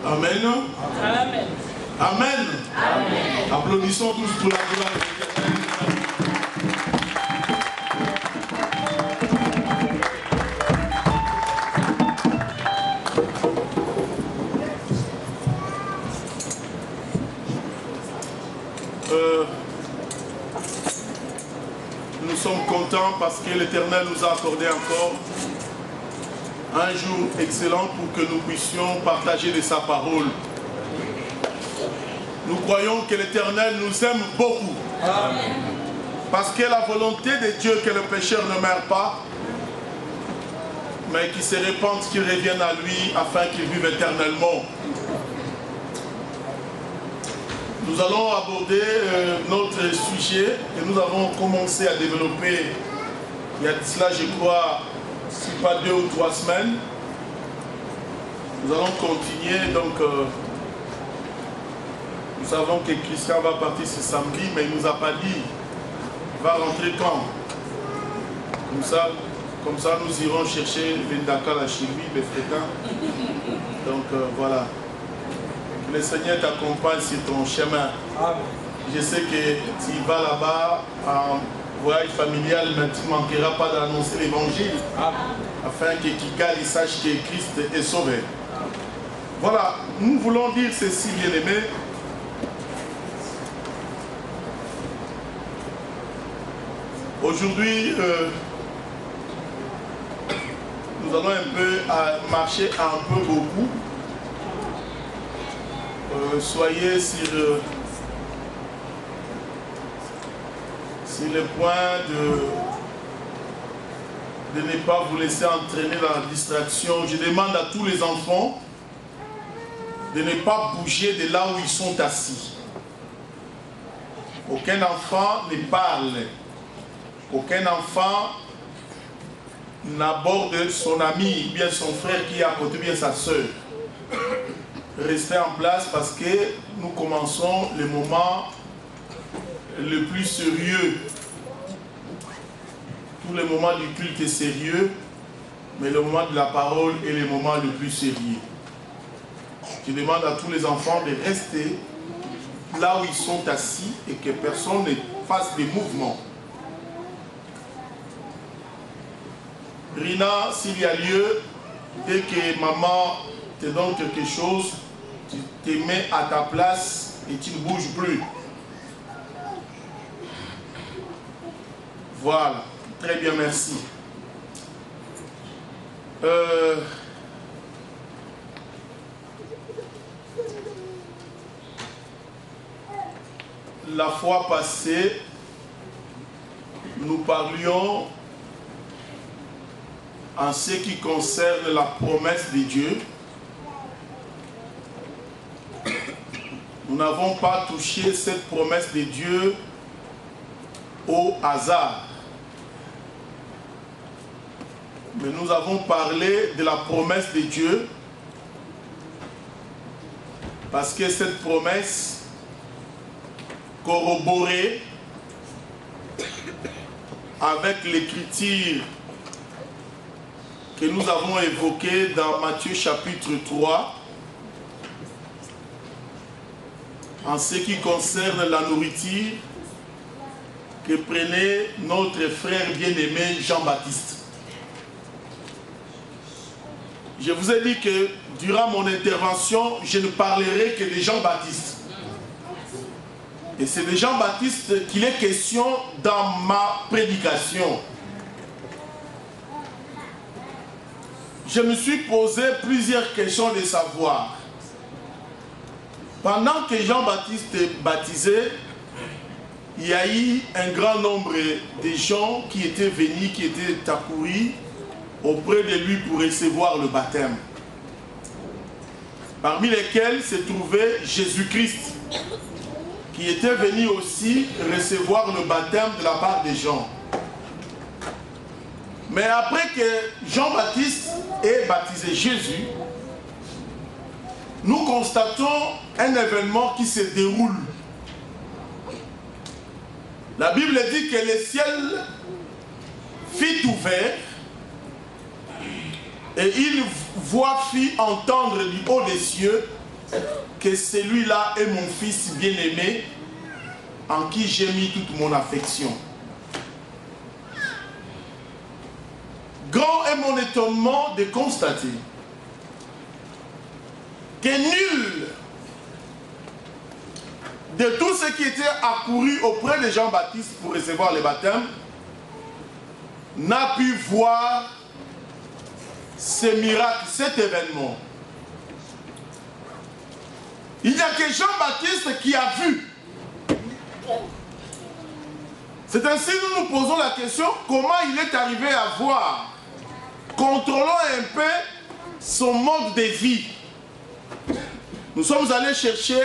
Amen. Amen. Amen. Amen. Applaudissons tous pour la gloire de l'Éternel. Nous sommes contents parce que l'Éternel nous a accordé encore un jour excellent pour que nous puissions partager de sa parole. Nous croyons que l'Éternel nous aime beaucoup. Amen. Parce que la volonté de Dieu que le pécheur ne meure pas, mais qu'il se répande, qu'il revienne à lui afin qu'il vive éternellement. Nous allons aborder notre sujet que nous avons commencé à développer il y a de cela, je crois, si pas 2 ou 3 semaines. Nous allons continuer, donc nous savons que Christian va partir ce samedi, mais il ne nous a pas dit, il va rentrer quand. Comme ça, nous irons chercher l'Indaka, la chimie, les fréquents. Donc voilà. Que le Seigneur t'accompagne sur ton chemin. Amen. Je sais que tu vas là-bas en voyage familial, mais tu ne manqueras pas d'annoncer l'évangile. Afin que Kikali sache que Christ est sauvé. Voilà, nous voulons dire ceci, bien-aimés. Aujourd'hui, nous allons un peu marcher un peu beaucoup. Soyez sur le point de ne pas vous laisser entraîner dans la distraction. Je demande à tous les enfants de ne pas bouger de là où ils sont assis. Aucun enfant ne parle. Aucun enfant n'aborde son ami, bien son frère qui est à côté, bien sa soeur. Restez en place parce que nous commençons le moment le plus sérieux. Tout le moment du culte est sérieux, mais le moment de la parole est le moment le plus sérieux. Je demande à tous les enfants de rester là où ils sont assis et que personne ne fasse des mouvements. Rina, s'il y a lieu, dès que maman te donne quelque chose, tu te mets à ta place et tu ne bouges plus. Voilà, très bien, merci. La fois passée, nous parlions en ce qui concerne la promesse de Dieu. Nous n'avons pas touché cette promesse de Dieu au hasard. Mais nous avons parlé de la promesse de Dieu parce que cette promesse corroborée avec l'écriture que nous avons évoquée dans Matthieu chapitre 3 en ce qui concerne la nourriture que prenait notre frère bien-aimé Jean-Baptiste. Je vous ai dit que durant mon intervention, je ne parlerai que de Jean-Baptiste. Et c'est de Jean-Baptiste qu'il est question dans ma prédication. Je me suis posé plusieurs questions de savoir. Pendant que Jean-Baptiste est baptisé, il y a eu un grand nombre de gens qui étaient venus, qui étaient accourus auprès de lui pour recevoir le baptême. Parmi lesquels se trouvait Jésus-Christ, qui était venu aussi recevoir le baptême de la part des gens. Mais après que Jean-Baptiste ait baptisé Jésus, nous constatons un événement qui se déroule. La Bible dit que le ciel fit ouvert et il fit entendre du haut des cieux que celui-là est mon fils bien-aimé, en qui j'ai mis toute mon affection. Grand est mon étonnement de constater que nul de tous ceux qui étaient accourus auprès de Jean-Baptiste pour recevoir le baptême n'a pu voir ce miracle, cet événement. Il n'y a que Jean-Baptiste qui a vu. C'est ainsi que nous nous posons la question, comment il est arrivé à voir? Contrôlons un peu son mode de vie. Nous sommes allés chercher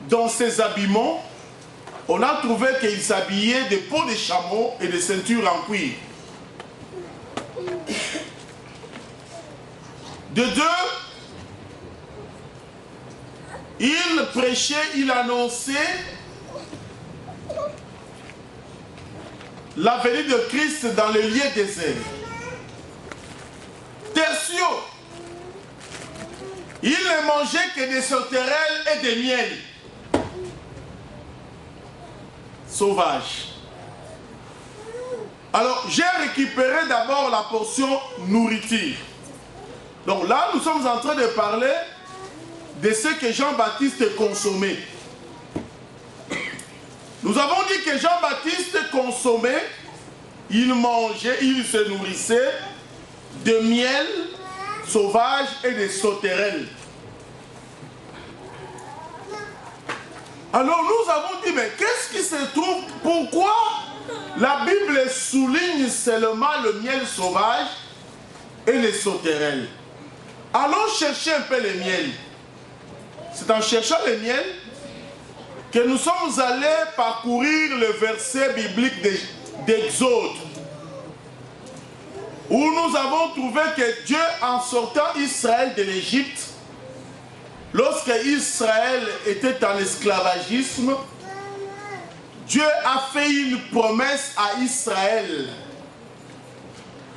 dans ses habillements. On a trouvé qu'il s'habillait de peaux de chameau et de ceintures en cuir. De deux, il prêchait, il annonçait la venue de Christ dans le lieu désert. Tertio, il ne mangeait que des sauterelles et des miels sauvages. Alors, j'ai récupéré d'abord la portion nourriture. Donc là, nous sommes en train de parler de ce que Jean-Baptiste consommait. Nous avons dit que Jean-Baptiste consommait, il mangeait, il se nourrissait de miel sauvage et de sauterelles. Alors nous avons dit, mais qu'est-ce qui se trouve? Pourquoi la Bible souligne seulement le miel sauvage et les sauterelles? Allons chercher un peu le miel. C'est en cherchant le miel que nous sommes allés parcourir le verset biblique d'Exode, où nous avons trouvé que Dieu, en sortant Israël de l'Égypte, lorsque Israël était en esclavagisme, Dieu a fait une promesse à Israël.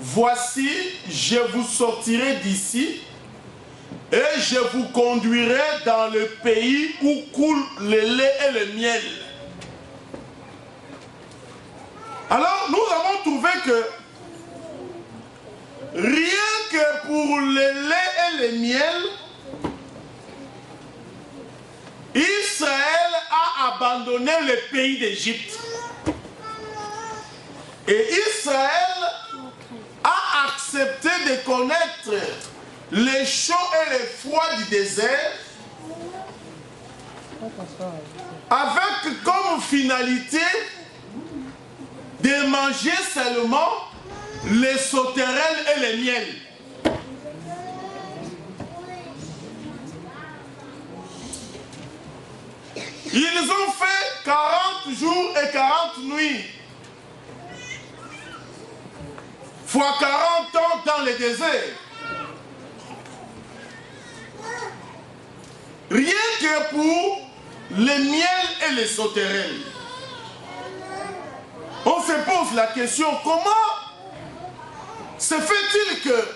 Voici, je vous sortirai d'ici et je vous conduirai dans le pays où coule le lait et le miel. Alors, nous avons trouvé que rien que pour le lait et le miel, Israël a abandonné le pays d'Égypte. Et Israël a accepté de connaître les chauds et les froids du désert avec comme finalité de manger seulement les sauterelles et les miels. Ils ont fait 40 jours et 40 nuits, fois 40 ans dans le désert. Rien que pour les miels et les sauterelles. On se pose la question, comment se fait-il que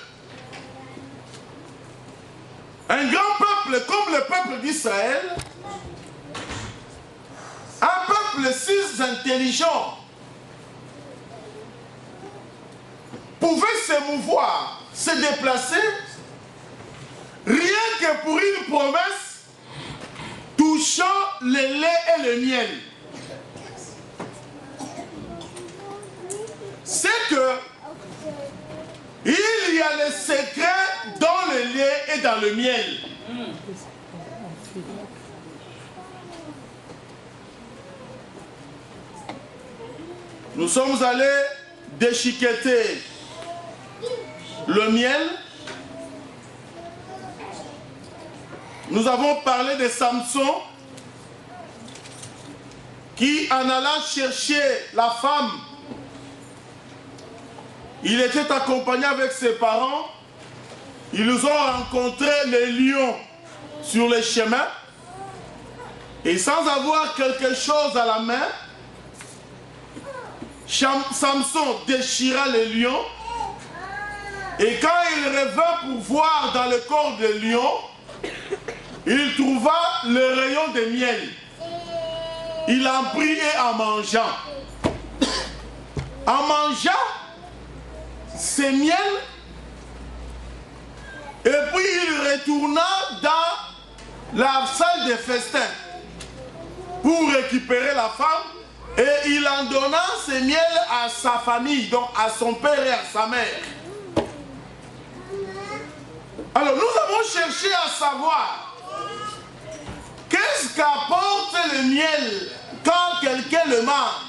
un grand peuple comme le peuple d'Israël, un peuple si intelligent, pouvait se mouvoir, se déplacer, rien que pour une promesse touchant le lait et le miel? C'est que il y a le secret dans le lait et dans le miel. Nous sommes allés déchiqueter le miel. Nous avons parlé de Samson qui, en allant chercher la femme, il était accompagné avec ses parents. Ils ont rencontré les lions sur le chemin. Et sans avoir quelque chose à la main, Samson déchira les lions. Et quand il revint pour voir dans le corps des lions, il trouva le rayon de miel. Il en prit et en mangeant. En mangeant ces miels, et puis il retourna dans la salle de festin pour récupérer la femme, et il en donna ces miels à sa famille, donc à son père et à sa mère. Alors nous avons cherché à savoir qu'est-ce qu'apporte le miel quand quelqu'un le mange.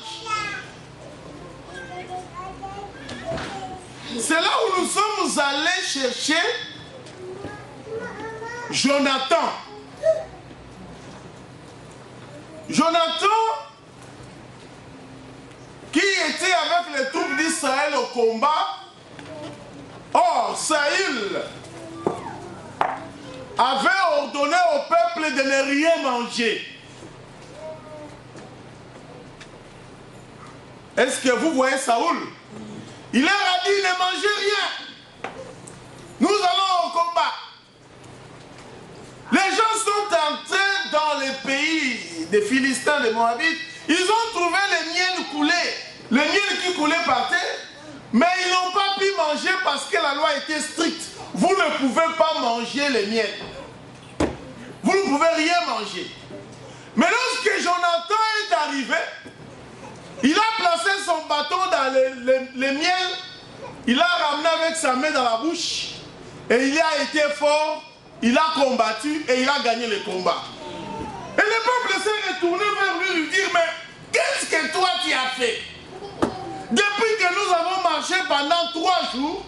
C'est là où nous sommes allés chercher Jonathan. Jonathan, qui était avec les troupes d'Israël au combat. Or, Saül avait ordonné au peuple de ne rien manger. Est-ce que vous voyez Saül? Il leur a dit, ne mangez rien. Nous allons au combat. Les gens sont entrés dans les pays des Philistins, des Moabites. Ils ont trouvé le miel coulé. Le miel qui coulait par terre. Mais ils n'ont pas pu manger parce que la loi était stricte. Vous ne pouvez pas manger le miel. Vous ne pouvez rien manger. Mais lorsque Jonathan est arrivé, il a placé son bâton dans le miel. Il l'a ramené avec sa main dans la bouche. Et il a été fort. Il a combattu et il a gagné le combat. Et le peuple s'est retourné vers lui dire, mais qu'est-ce que toi tu as fait? Depuis que nous avons marché pendant 3 jours,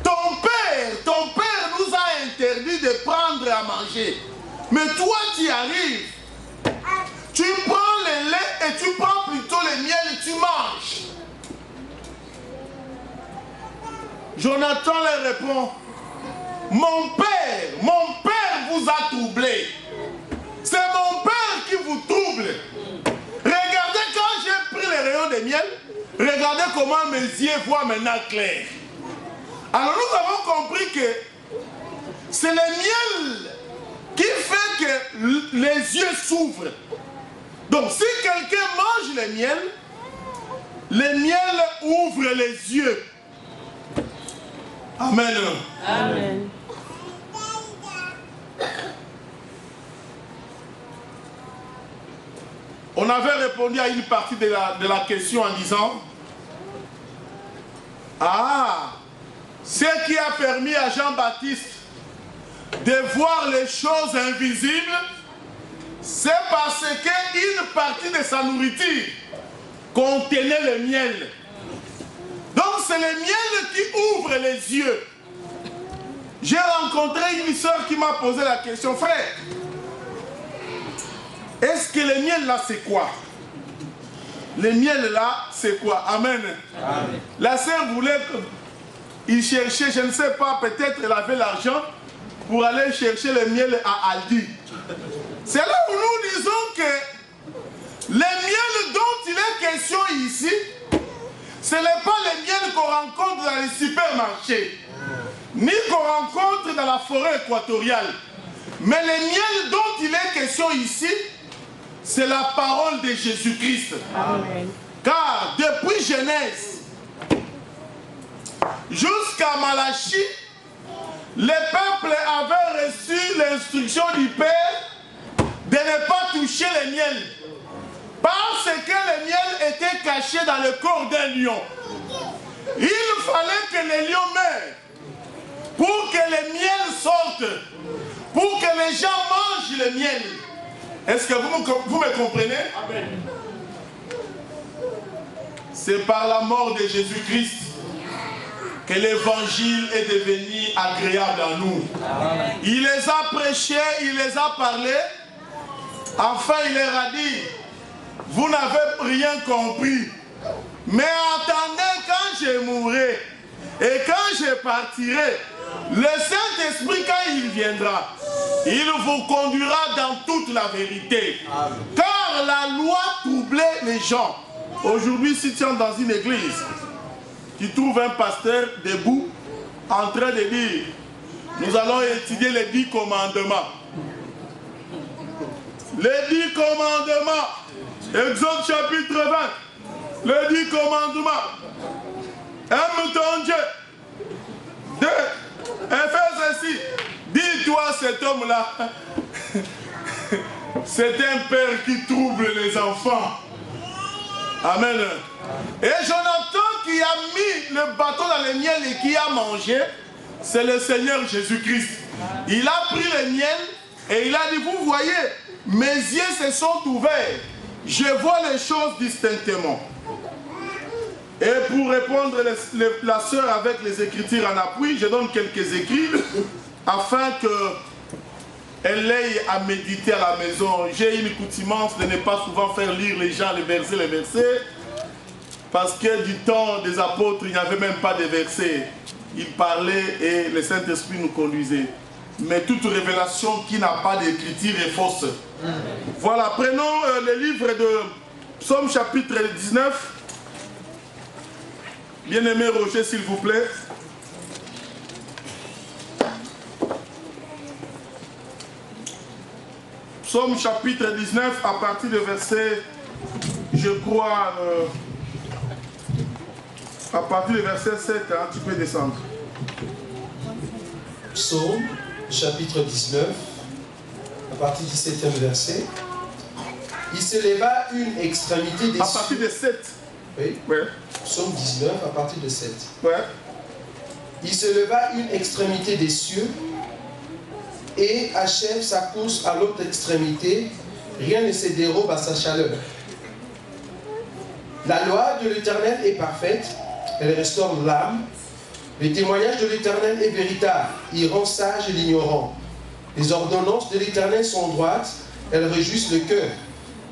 ton père nous a interdit de prendre à manger. Mais toi tu arrives, tu prends le lait et tu prends plutôt le miel et tu manges. Jonathan leur répond, mon père vous a troublé. C'est mon père qui vous trouble. Regardez quand j'ai pris les rayons de miel, regardez comment mes yeux voient maintenant clair. Alors nous avons compris que c'est le miel qui fait que les yeux s'ouvrent. Donc si quelqu'un mange le miel ouvre les yeux. Amen. Amen. On avait répondu à une partie de la question en disant, ah, ce qui a permis à Jean-Baptiste de voir les choses invisibles, c'est parce qu'une partie de sa nourriture contenait le miel. Donc c'est le miel qui ouvre les yeux. J'ai rencontré une soeur qui m'a posé la question, frère, est-ce que le miel là c'est quoi? Le miel là c'est quoi? Amen. Amen. La sœur voulait, il cherchait, je ne sais pas, peut-être elle avait l'argent pour aller chercher le miel à Aldi. C'est là où nous disons que le miel dont il est question ici, ce n'est pas le miel qu'on rencontre dans les supermarchés, ni qu'on rencontre dans la forêt équatoriale. Mais le miel dont il est question ici, c'est la parole de Jésus-Christ. Car depuis Genèse jusqu'à Malachie, le peuple avait reçu l'instruction du Père de ne pas toucher le miel. Parce que le miel était caché dans le corps d'un lion. Il fallait que le lion meure pour que le miel sorte, pour que les gens mangent le miel. Est-ce que vous me comprenez? C'est par la mort de Jésus-Christ que l'évangile est devenu agréable à nous. Il les a prêchés, il les a parlé. Enfin, il leur a dit, vous n'avez rien compris. Mais attendez quand je mourrai et quand je partirai, le Saint-Esprit, quand il viendra, il vous conduira dans toute la vérité. Car la loi troublait les gens. Aujourd'hui, si tu es dans une église, tu trouves un pasteur debout en train de dire, Nous allons étudier les 10 commandements. Les 10 commandements. Exode chapitre 20. Les 10 commandements. Aime ton Dieu. 2. Éphésiens 6. Dis-toi cet homme-là. C'est un père qui trouble les enfants. Amen. Et Jonathan qui a mis le bâton dans le miel et qui a mangé, c'est le Seigneur Jésus-Christ. Il a pris le miel et il a dit, vous voyez, mes yeux se sont ouverts. Je vois les choses distinctement. Et pour répondre la sœur avec les écritures en appui, je donne quelques écrits afin qu'elle ait à méditer à la maison. J'ai une coutumance de ne pas souvent faire lire les gens les versets, parce que du temps des apôtres, il n'y avait même pas de versets. Ils parlaient et le Saint-Esprit nous conduisait. Mais toute révélation qui n'a pas d'écriture est fausse. Voilà, prenons le livre de Psaume chapitre 19. Bien-aimé Roger, s'il vous plaît. Psaume chapitre 19, à partir du verset, je crois, à partir du verset 7, hein, tu peux descendre. Psaume chapitre 19, à partir du 7e verset. Il se leva une extrémité des cieux. À partir de 7. Oui. Ouais. Psaume 19, à partir de 7. Ouais. Il se leva une extrémité des cieux et achève sa course à l'autre extrémité. Rien ne se dérobe à sa chaleur. La loi de l'Éternel est parfaite, elle restaure l'âme. Le témoignage de l'Éternel est véritable, il rend sage l'ignorant. Les ordonnances de l'Éternel sont droites, elles réjouissent le cœur.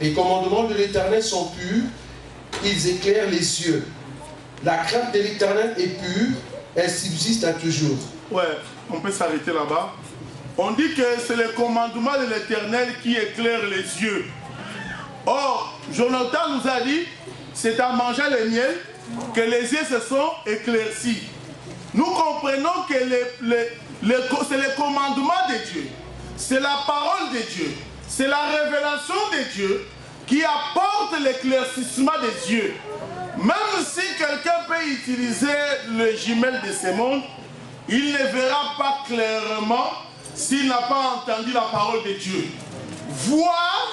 Les commandements de l'Éternel sont purs, ils éclairent les yeux. La crainte de l'Éternel est pure, elle subsiste à toujours. Ouais, on peut s'arrêter là-bas. On dit que c'est le commandement de l'Éternel qui éclaire les yeux. Or, Jonathan nous a dit, c'est en mangeant le miel que les yeux se sont éclaircis. Nous comprenons que c'est le commandement de Dieu, c'est la parole de Dieu, c'est la révélation de Dieu qui apporte l'éclaircissement des yeux. Même si quelqu'un peut utiliser le jumelle de ce monde, il ne verra pas clairement s'il n'a pas entendu la parole de Dieu. Voir,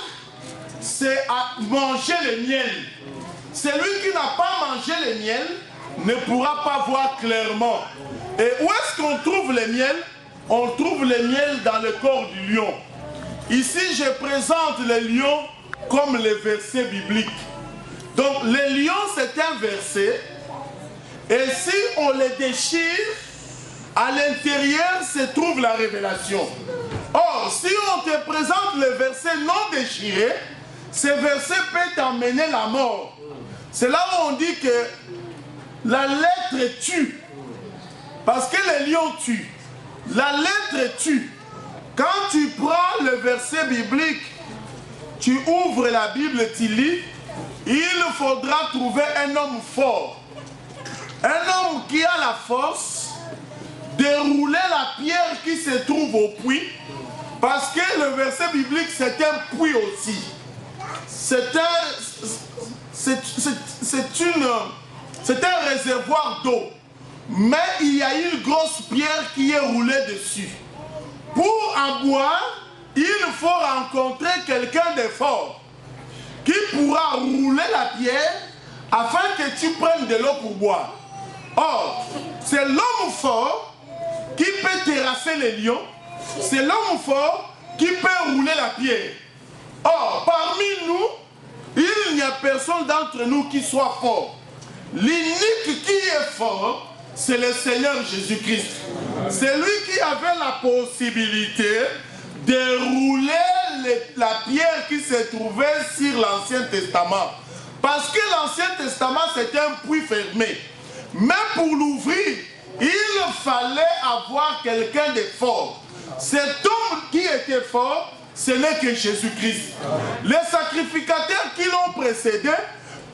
c'est manger le miel. Celui qui n'a pas mangé le miel ne pourra pas voir clairement. Et où est-ce qu'on trouve le miel? On trouve le miel dans le corps du lion. Ici, je présente le lion comme le verset biblique. Donc, le lion, c'est un verset. Et si on le déchire, à l'intérieur se trouve la révélation. Or, si on te présente le verset non déchiré, ce verset peut t'emmener la mort. C'est là où on dit que la lettre tue. Parce que le lion tue. La lettre tue. Quand tu prends le verset biblique, tu ouvres la Bible, tu lis, il faudra trouver un homme fort. Un homme qui a la force de rouler la pierre qui se trouve au puits. Parce que le verset biblique, c'est un puits aussi. C'est un réservoir d'eau. Mais il y a une grosse pierre qui est roulée dessus. Pour en boire, il faut rencontrer quelqu'un de fort qui pourra rouler la pierre afin que tu prennes de l'eau pour boire. Or, c'est l'homme fort qui peut terrasser les lions. C'est l'homme fort qui peut rouler la pierre. Or, parmi nous, il n'y a personne d'entre nous qui soit fort. L'unique qui est fort, c'est le Seigneur Jésus-Christ. C'est lui qui avait la possibilité de rouler la pierre qui se trouvait sur l'Ancien Testament. Parce que l'Ancien Testament, c'était un puits fermé. Mais pour l'ouvrir, il fallait avoir quelqu'un de fort. Cet homme qui était fort, ce n'est que Jésus-Christ. Les sacrificateurs qui l'ont précédé,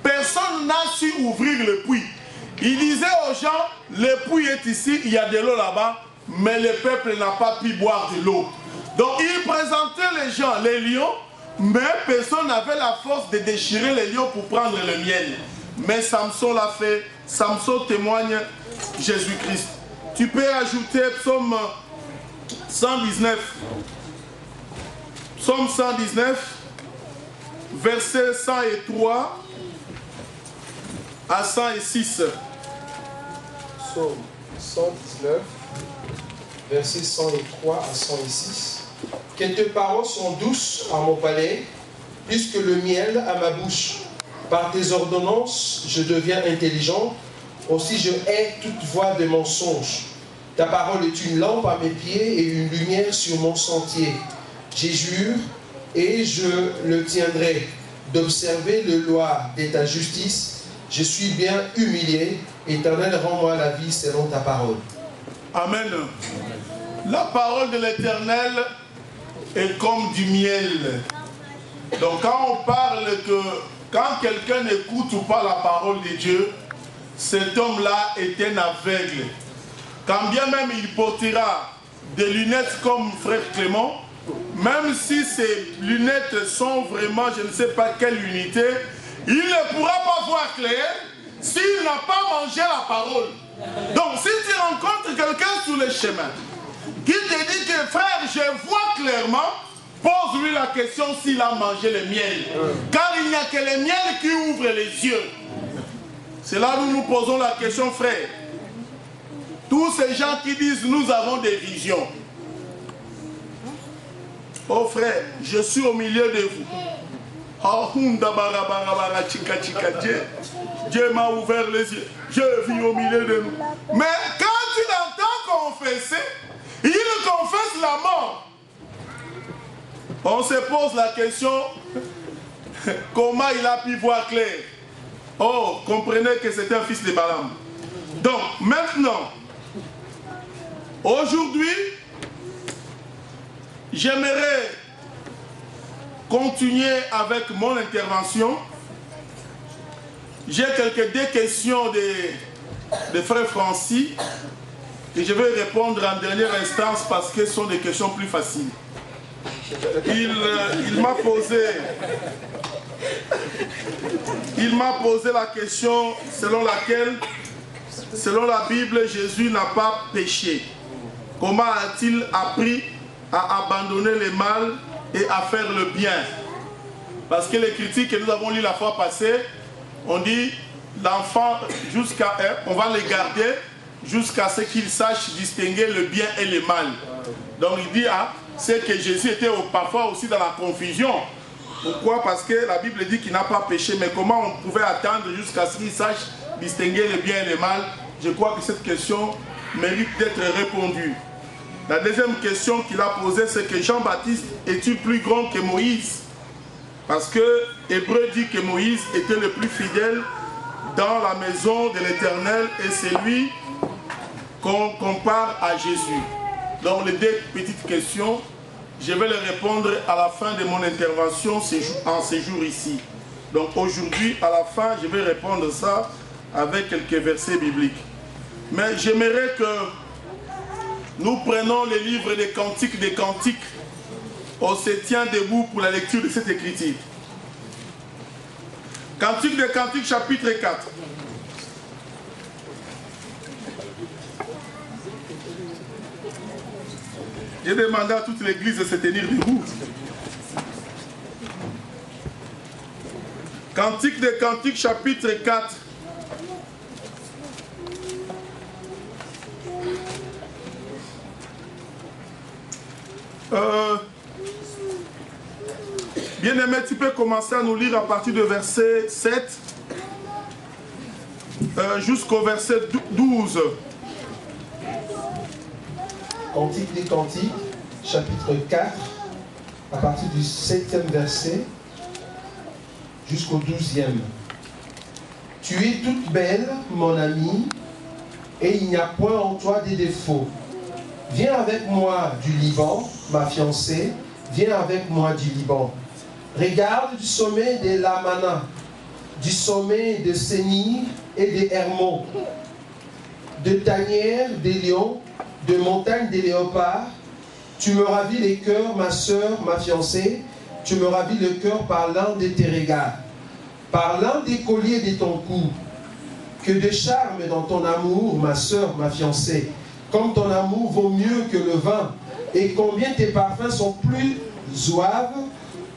personne n'a su ouvrir le puits. Il disait aux gens, le puits est ici, il y a de l'eau là-bas, mais le peuple n'a pas pu boire de l'eau. Donc il présentait les gens, les lions, mais personne n'avait la force de déchirer les lions pour prendre le miel. Mais Samson l'a fait. Samson témoigne Jésus-Christ. Tu peux ajouter psaume 119. Psaume 119, versets 103 à 106. Psaume 119, versets 103 à 106. Que tes paroles sont douces à mon palais, plus que le miel à ma bouche. Par tes ordonnances, je deviens intelligent. Aussi, je hais toute voix de mensonge. Ta parole est une lampe à mes pieds et une lumière sur mon sentier. J'ai jure et je le tiendrai d'observer le loi de ta justice. Je suis bien humilié. Éternel, rends-moi la vie selon ta parole. Amen. La parole de l'Éternel est comme du miel. Donc quand on parle que quand quelqu'un n'écoute pas la parole de Dieu, cet homme-là est un aveugle. Quand bien même il portera des lunettes comme frère Clément, même si ces lunettes sont vraiment, je ne sais pas quelle unité, il ne pourra pas voir clair s'il n'a pas mangé la parole. Donc si tu rencontres quelqu'un sur le chemin, qui te dit que frère, je vois clairement, pose-lui la question s'il a mangé le miel. Car il n'y a que le miel qui ouvre les yeux. C'est là où nous posons la question, frère. Tous ces gens qui disent nous avons des visions. Oh frère, je suis au milieu de vous. Dieu m'a ouvert les yeux. Je vis au milieu de nous. Mais quand tu l'entends confesser, il confesse la mort. On se pose la question, comment il a pu voir clair? Oh, comprenez que c'est un fils de Balaam. Donc, maintenant, aujourd'hui, j'aimerais continuer avec mon intervention. J'ai deux questions de frère Francis et je vais répondre en dernière instance parce que ce sont des questions plus faciles. Il m'a posé la question selon laquelle, selon la Bible, Jésus n'a pas péché. Comment a-t-il appris à abandonner le mal et à faire le bien? Parce que les critiques que nous avons lues la fois passée, on dit l'enfant, on va le garder jusqu'à ce qu'il sache distinguer le bien et le mal. Donc il dit, c'est que Jésus était parfois aussi dans la confusion. Pourquoi? Parce que la Bible dit qu'il n'a pas péché, mais comment on pouvait attendre jusqu'à ce qu'il sache distinguer le bien et le mal? Je crois que cette question mérite d'être répondue. La deuxième question qu'il a posée, c'est que Jean-Baptiste est-il plus grand que Moïse? Parce que Hébreu dit que Moïse était le plus fidèle dans la maison de l'Éternel et c'est lui qu'on compare à Jésus. Donc les deux petites questions, je vais les répondre à la fin de mon intervention en séjour ici. Donc aujourd'hui, à la fin, je vais répondre ça avec quelques versets bibliques. Mais j'aimerais que nous prenons les livres des Cantiques, on se tient debout pour la lecture de cette écriture. Cantique des Cantiques, chapitre 4. J'ai demandé à toute l'église de se tenir debout. Cantique des Cantiques, chapitre 4. Bien-aimé, tu peux commencer à nous lire à partir de verset 7 jusqu'au verset 12. Cantique des Cantiques, chapitre 4, à partir du 7e verset jusqu'au 12e. Tu es toute belle, mon amie, et il n'y a point en toi des défauts. Viens avec moi du Liban, ma fiancée, viens avec moi du Liban. Regarde du sommet de l'Amana, du sommet de Sénir et des Hermons, de Tanière, des lions, de montagnes des léopards. Tu me ravis les cœurs, ma sœur, ma fiancée. Tu me ravis le cœur par l'un de tes regards, par l'un des colliers de ton cou. Que de charme dans ton amour, ma sœur, ma fiancée. Comme ton amour vaut mieux que le vin, et combien tes parfums sont plus zouaves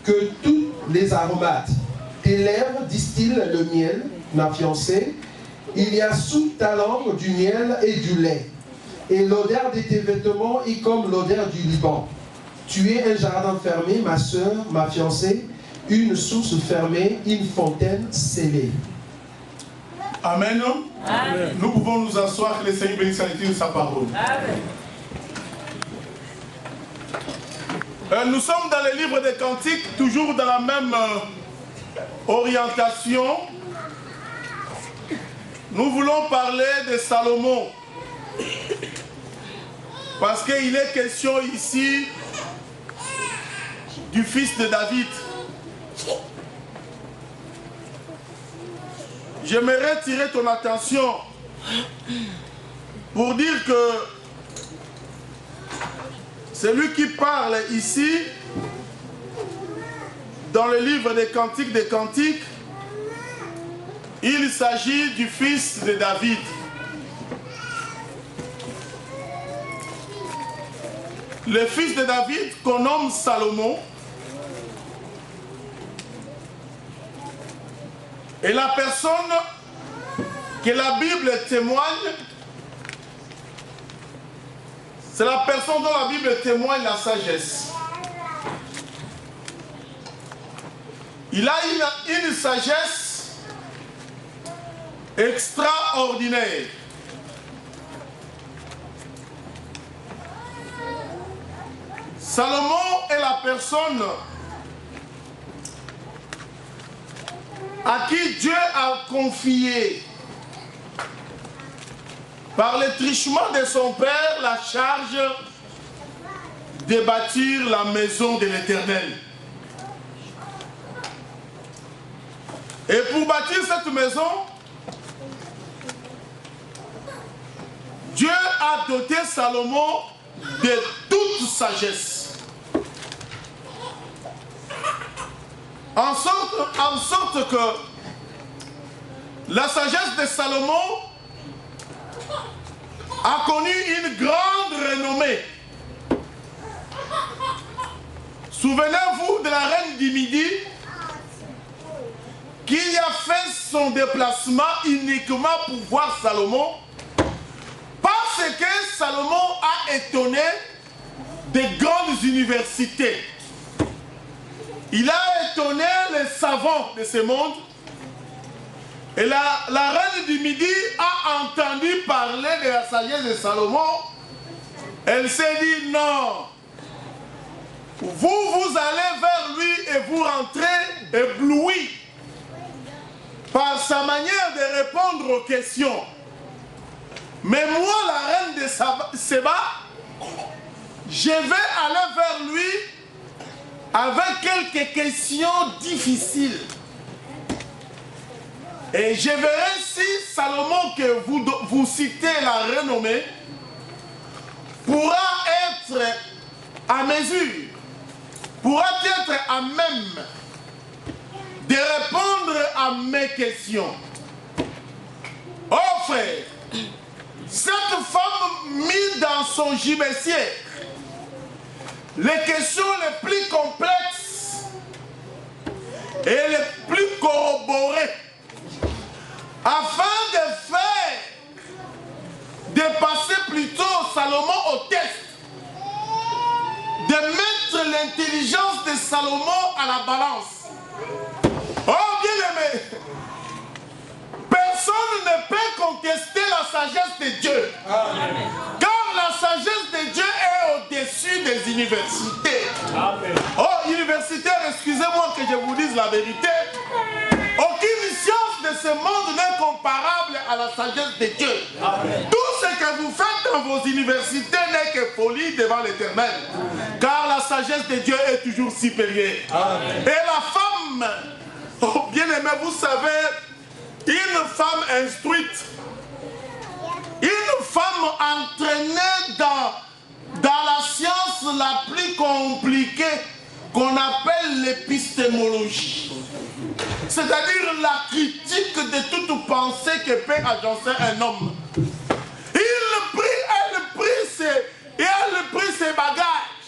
que tous les aromates. Tes lèvres distillent le miel, ma fiancée. Il y a sous ta langue du miel et du lait. Et l'odeur de tes vêtements est comme l'odeur du Liban. Tu es un jardin fermé, ma sœur, ma fiancée, une source fermée, une fontaine scellée. Amen. Amen. Nous pouvons nous asseoir, que le Seigneur bénisse la lecture de sa parole. Amen. Nous sommes dans le livre des Cantiques, toujours dans la même orientation. Nous voulons parler de Salomon. Parce qu'il est question ici du fils de David. J'aimerais tirer ton attention pour dire que celui qui parle ici, dans le livre des Cantiques, il s'agit du fils de David. Le fils de David qu'on nomme Salomon. Et la personne que la Bible témoigne, c'est la personne dont la Bible témoigne la sagesse. Il a une sagesse extraordinaire. Salomon est la personne à qui Dieu a confié, par le truchement de son père, la charge de bâtir la maison de l'Éternel. Et pour bâtir cette maison, Dieu a doté Salomon de toute sagesse. En sorte que la sagesse de Salomon a connu une grande renommée. Souvenez-vous de la reine du Midi qui a fait son déplacement uniquement pour voir Salomon, parce que Salomon a étonné des grandes universités. Il a étonné les savants de ce monde. Et la reine du Midi a entendu parler de la sagesse de Salomon. Elle s'est dit non. Vous allez vers lui et vous rentrez ébloui par sa manière de répondre aux questions. Mais moi, la reine de Séba, je vais aller vers lui avec quelques questions difficiles. Et je verrai si Salomon, que vous citez la renommée, pourra être à mesure, pourra être à même de répondre à mes questions. Oh frère, cette femme mise dans son gibecier les questions les plus complexes et les plus corroborées, afin de passer plutôt Salomon au test, de mettre l'intelligence de Salomon à la balance. Oh bien-aimé, personne ne peut contester la sagesse de Dieu. Amen. Car la sagesse de Dieu est au-dessus des universités. Amen. Oh, universitaires, excusez-moi que je vous dise la vérité. Aucune science de ce monde n'est comparable à la sagesse de Dieu. Amen. Tout ce que vous faites dans vos universités n'est que folie devant l'Éternel. Car la sagesse de Dieu est toujours supérieure. Amen. Et la femme, oh, bien aimé, vous savez, une femme instruite Une femme entraînée dans la science la plus compliquée qu'on appelle l'épistémologie. C'est-à-dire la critique de toute pensée que peut agencer un homme. Elle prit ses bagages.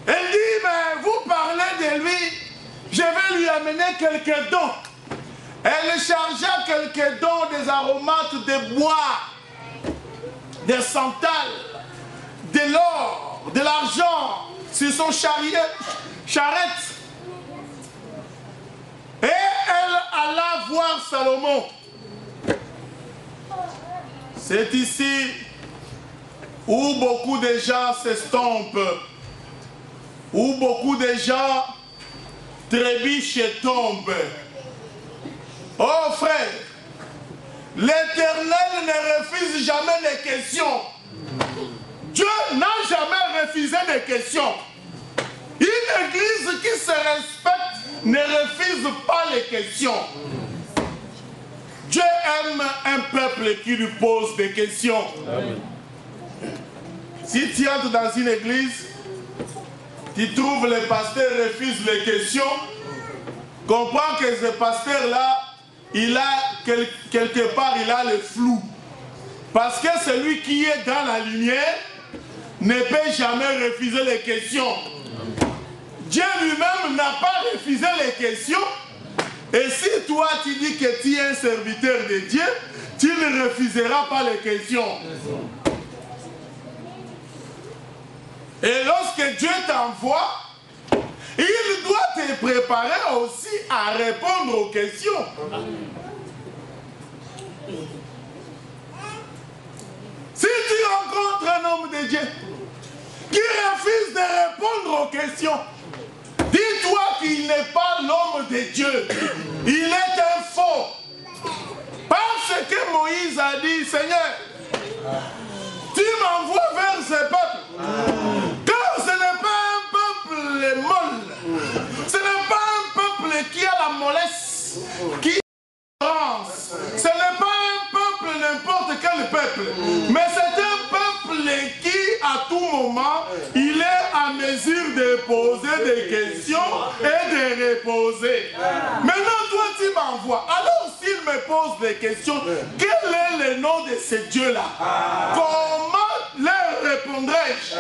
Elle dit, mais vous parlez de lui, je vais lui amener quelques dons. Elle chargea quelques dons des aromates, des bois, des sandales, de l'or, de l'argent sur son charrette. Et elle alla voir Salomon. C'est ici où beaucoup de gens s'estompent, où beaucoup de gens trébuchent et tombent. Oh frère, l'Éternel ne refuse jamais les questions. Dieu n'a jamais refusé les questions. Une église qui se respecte ne refuse pas les questions. Dieu aime un peuple qui lui pose des questions. Amen. Si tu entres dans une église, tu trouves le pasteur refuse les questions, comprends que ce pasteur-là, il a quelque part, il a le flou. Parce que celui qui est dans la lumière ne peut jamais refuser les questions. Dieu lui-même n'a pas refusé les questions. Et si toi tu dis que tu es un serviteur de Dieu, tu ne refuseras pas les questions. Et lorsque Dieu t'envoie, il doit te préparer aussi à répondre aux questions. Si tu rencontres un homme de Dieu qui refuse de répondre aux questions, dis-toi qu'il n'est pas l'homme de Dieu. Il est un faux. Parce que Moïse a dit, Seigneur, tu m'envoies vers ce peuple. Car ce n'est pas un peuple molle. Ce n'est pas un peuple qui a la mollesse, qui avance. Ce n'est pas un peuple n'importe quel peuple. Mais c'est un peuple qui, à tout moment, il est à mesure de poser des questions et de reposer. Maintenant, toi, tu m'envoies. Alors, s'il me pose des questions, quel est le nom de ce Dieu-là? Comment leur répondrai-je?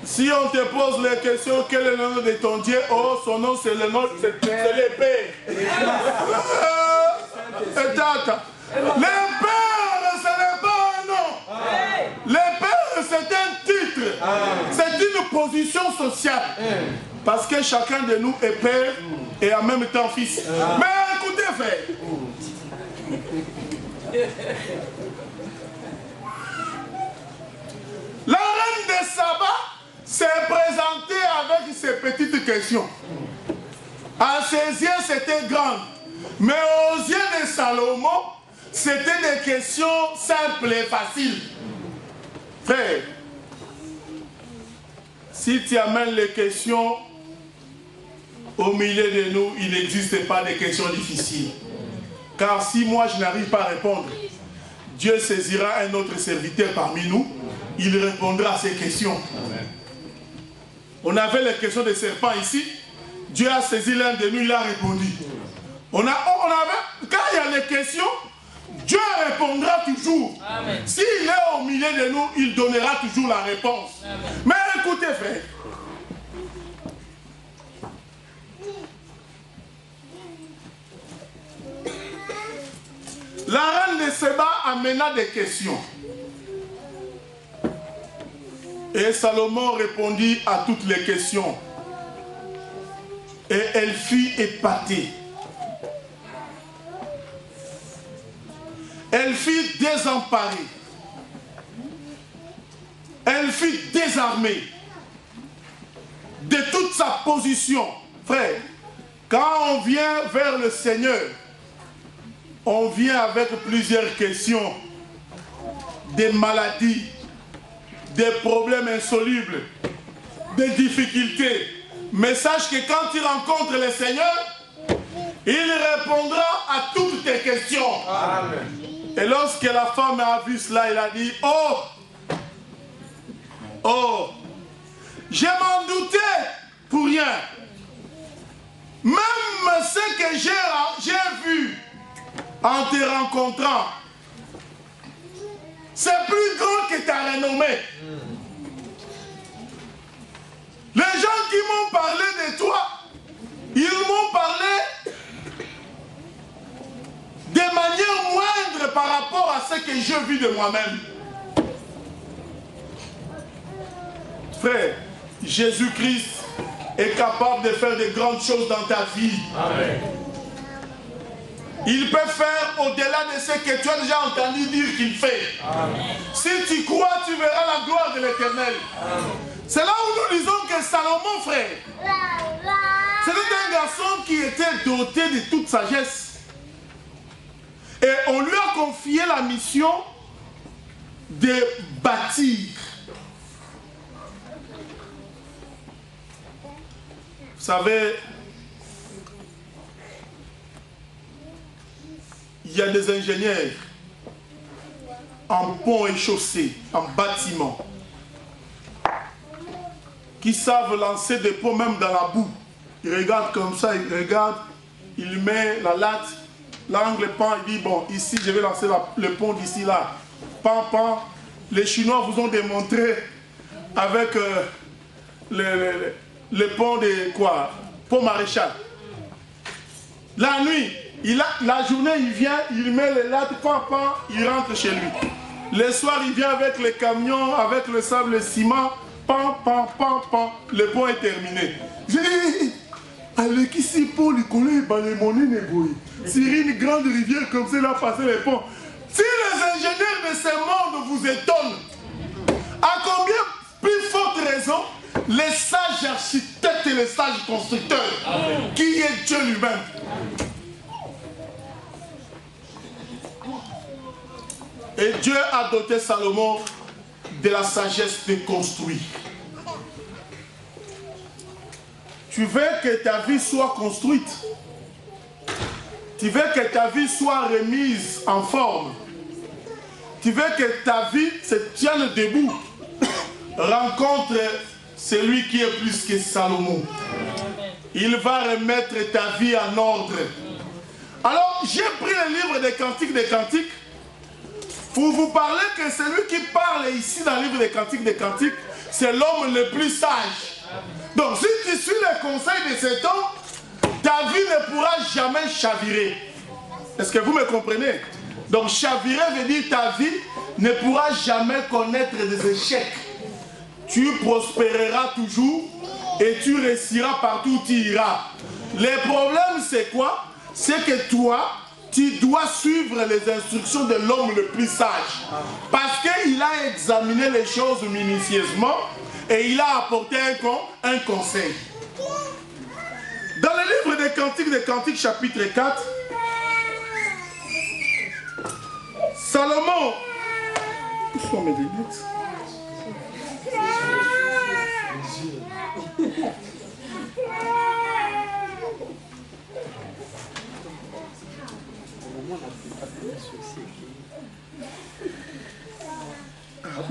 Si on te pose les questions, quel est le nom de ton Dieu? Oh, son nom, c'est le nom, c'est l'épée. Le Père, ce n'est pas un nom. Le Père, c'est un titre. C'est une position sociale. Parce que chacun de nous est père et en même temps fils. Mais écoutez, frère. La reine de Saba s'est présentée avec ses petites questions. À ses yeux, c'était grand. Mais aux yeux de Salomon, c'était des questions simples et faciles. Frère, si tu amènes les questions au milieu de nous, il n'existe pas de questions difficiles. Car si moi je n'arrive pas à répondre, Dieu saisira un autre serviteur parmi nous, il répondra à ces questions. On avait les questions des serpents ici, Dieu a saisi l'un de nous, il a répondu. Quand il y a les questions, Dieu répondra toujours. S'il est au milieu de nous, il donnera toujours la réponse. Amen. Mais écoutez, frère. La reine de Séba amena des questions. Et Salomon répondit à toutes les questions. Et elle fut épatée. Elle fut désemparée. Elle fut désarmée de toute sa position. Frère, quand on vient vers le Seigneur, on vient avec plusieurs questions, des maladies, des problèmes insolubles, des difficultés. Mais sache que quand tu rencontres le Seigneur, il répondra à toutes tes questions. Amen. Et lorsque la femme a vu cela, elle a dit, oh, oh, je m'en doutais pour rien. Même ce que j'ai vu en te rencontrant, c'est plus grand que ta renommée. Les gens qui m'ont parlé de toi, ils m'ont parlé de manière moindre par rapport à ce que j'ai vu de moi-même. Frère, Jésus-Christ est capable de faire de grandes choses dans ta vie. Amen. Il peut faire au-delà de ce que tu as déjà entendu dire qu'il fait. Amen. Si tu crois, tu verras la gloire de l'Éternel. C'est là où nous disons que Salomon, frère, c'était un garçon qui était doté de toute sagesse. Et on lui a confié la mission de bâtir. Vous savez, il y a des ingénieurs en pont et chaussée, en bâtiment, qui savent lancer des ponts même dans la boue. Ils regardent comme ça, ils regardent, il met la latte, l'angle pend, il dit bon, ici je vais lancer le pont d'ici là. Pan, pan. Les Chinois vous ont démontré avec le pont de quoi? Pont Maréchal. La nuit, la journée, il vient, il met les lattes, pan, pan, il rentre chez lui. Le soir, il vient avec les camions, avec le sable, le ciment, pan, pan, pan, pan, le pont est terminé. J'ai dit, avec ici, pour lui connaître, les monnaies négociées. Sur une grande rivière comme ça, il a passé les ponts. Si les ingénieurs de ce monde vous étonnent, à combien plus forte raison les sages architectes et les sages constructeurs, amen, qui est Dieu lui-même. Et Dieu a doté Salomon de la sagesse de construire. Tu veux que ta vie soit construite. Tu veux que ta vie soit remise en forme. Tu veux que ta vie se tienne debout. Rencontre celui qui est plus que Salomon. Il va remettre ta vie en ordre. Alors, j'ai pris le livre des Cantiques pour vous parler que celui qui parle ici dans le livre des Cantiques, c'est l'homme le plus sage. Donc, si tu suis les conseils de cet homme, ta vie ne pourra jamais chavirer. Est-ce que vous me comprenez? Donc, chavirer veut dire ta vie ne pourra jamais connaître des échecs. Tu prospéreras toujours et tu réussiras partout où tu iras. Le problème, c'est quoi? C'est que toi, tu dois suivre les instructions de l'homme le plus sage. Parce qu'il a examiné les choses minutieusement et il a apporté un conseil. Dans le livre des Cantiques, chapitre 4, Salomon... Où sont mes lunettes?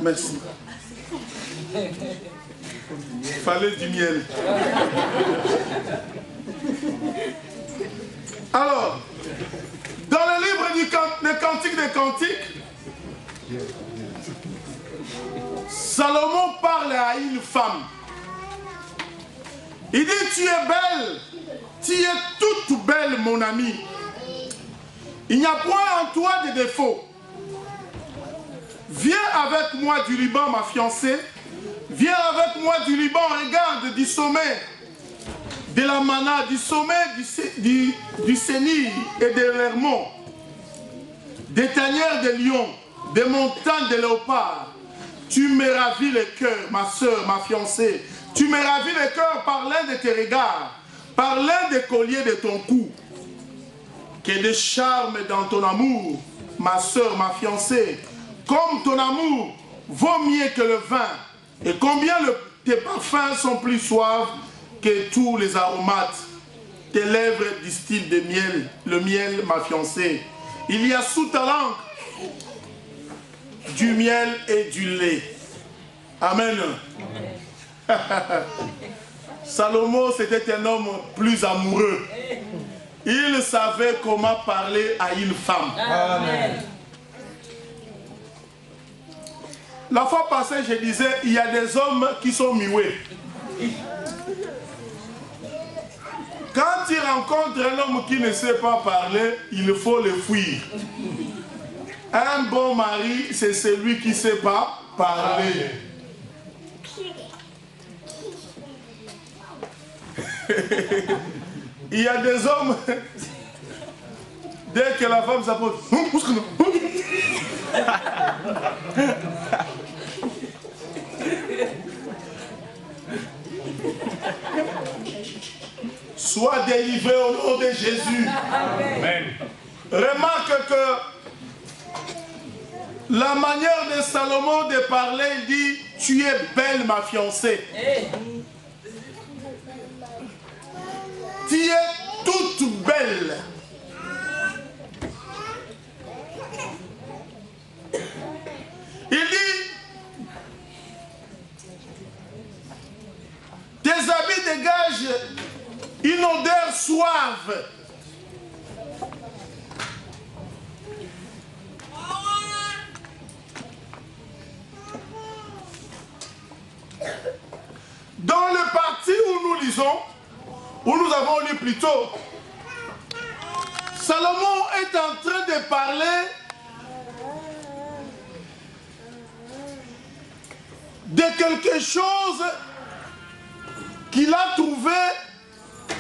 Merci. Il fallait du miel. Alors, dans le livre des Cantiques, Salomon parle à une femme. Il dit, tu es belle, tu es toute belle, mon ami. Il n'y a point en toi de défaut. Viens avec moi du Liban, ma fiancée. Viens avec moi du Liban, regarde du sommet de la Mana, du sommet du Sénir et de l'Hermon, des tanières de lions, des montagnes de léopards. Tu me ravis le cœur, ma soeur, ma fiancée. Tu me ravis le cœur par l'un de tes regards, par l'un des colliers de ton cou. Que de charme dans ton amour, ma soeur, ma fiancée. Comme ton amour vaut mieux que le vin, et combien tes parfums sont plus suaves que tous les aromates. Tes lèvres distillent de miel, le miel, ma fiancée. Il y a sous ta langue du miel et du lait. Amen. Salomon, c'était un homme plus amoureux. Il savait comment parler à une femme. Amen. La fois passée, je disais, il y a des hommes qui sont muets. Quand tu rencontres un homme qui ne sait pas parler, il faut le fuir. Un bon mari, c'est celui qui ne sait pas parler. Il y a des hommes, dès que la femme s'approche, sois délivré au nom de Jésus. Amen. Remarque que la manière de Salomon de parler, il dit, tu es belle ma fiancée. Tu es toute belle. Il dit, tes habits dégagent une odeur suave. Dans le parti où nous lisons, où nous avons lu plus tôt, Salomon est en train de parler de quelque chose qu'il a trouvé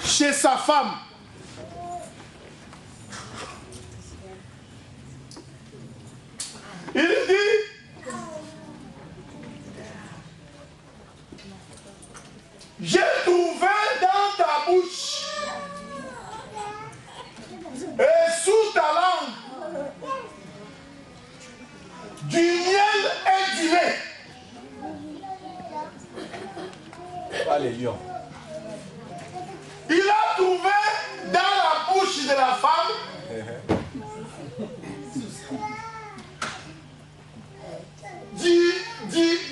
chez sa femme. Il dit, j'ai trouvé dans ta bouche et sous ta langue du miel et du lait. Pas les lions. Il a trouvé dans la bouche de la femme du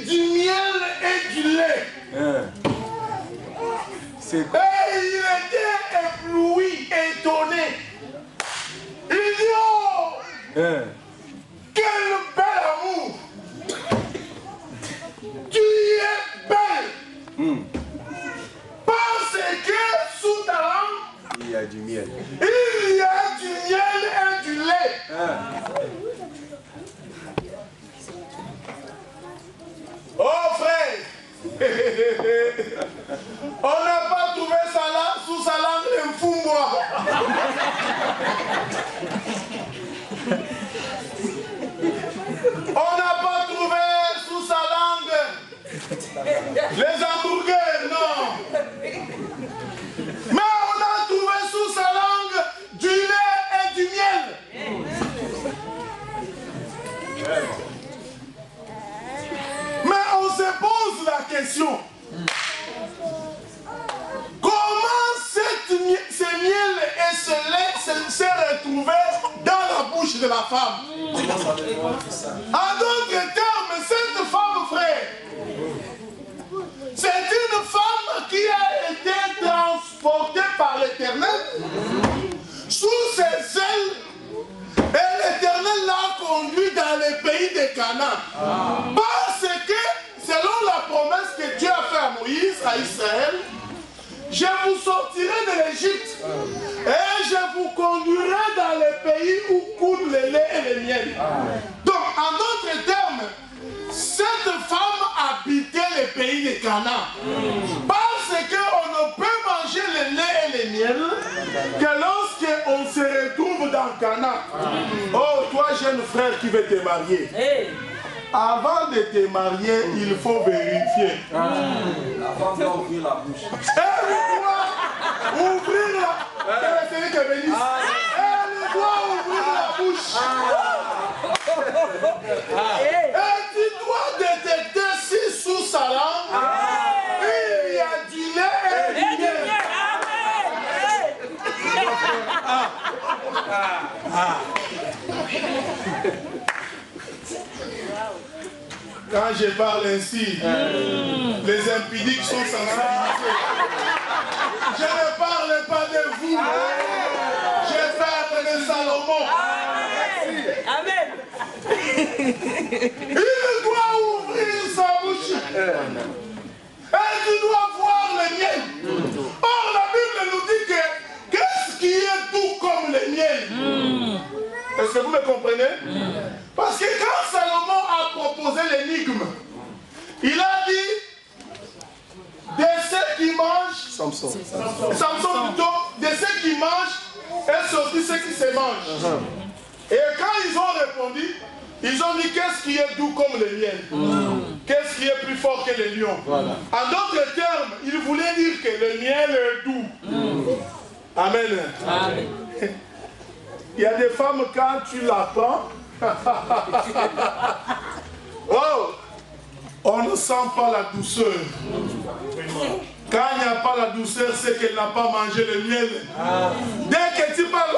miel et du lait. Et il était ébloui, étonné. Il dit, oh, quel bel amour. Tu es belle. Parce que sous ta langue, il y a du miel. Il y a du miel et du lait. Oh frère, on n'a pas trouvé ça là, sous sa langue le mfumwa. On n'a pas trouvé sous sa langue les hamburgers, non. Mais on a trouvé sous sa langue du lait et du miel. Mais on se pose la question. Comment ce miel et ce lait s'est retrouvé dans la bouche de la femme? En d'autres termes, cette femme, frère, c'est une femme qui a été transportée par l'Éternel sous ses ailes et l'Éternel l'a conduit dans le pays de Canaan. Parce que, selon la promesse que Dieu a faite à Moïse, à Israël, je vous sortirai de l'Égypte et je vous conduirai dans le pays où coule le lait et le miel. Donc, en d'autres termes, cette femme habitait le pays de Canaan. Parce qu'on ne peut manger le lait et le miel que lorsqu'on se retrouve dans Canaan. Oh, toi jeune frère qui veut te marier. Avant de te marier, il faut vérifier. La femme doit ouvrir la bouche. Elle doit ouvrir la... C'est celui qui bénisse. Elle doit ouvrir la bouche. Et tu dois détecter si sous sa langue, il y a du lait et du miel. Quand je parle ainsi, les impudiques sont sensibilisés. Je ne parle pas de vous. Je parle de Salomon. Amen. Il doit ouvrir sa bouche. Et tu dois voir le miel. Or, la Bible nous dit que qu'est-ce qui est doux comme le miel? Est-ce que vous me comprenez? Parce que quand Salomon a proposé l'énigme, il a dit de ceux qui mangent, Samson plutôt, de ceux qui mangent est sorti ceux qui se mangent. Et quand ils ont répondu, ils ont dit qu'est-ce qui est doux comme le miel? Qu'est-ce qui est plus fort que le lion? En d'autres termes, ils voulaient dire que le miel est doux. Amen. Amen. Il y a des femmes, quand tu la prends, oh, on ne sent pas la douceur. Quand il n'y a pas la douceur, c'est qu'elle n'a pas mangé le miel. Dès que tu parles,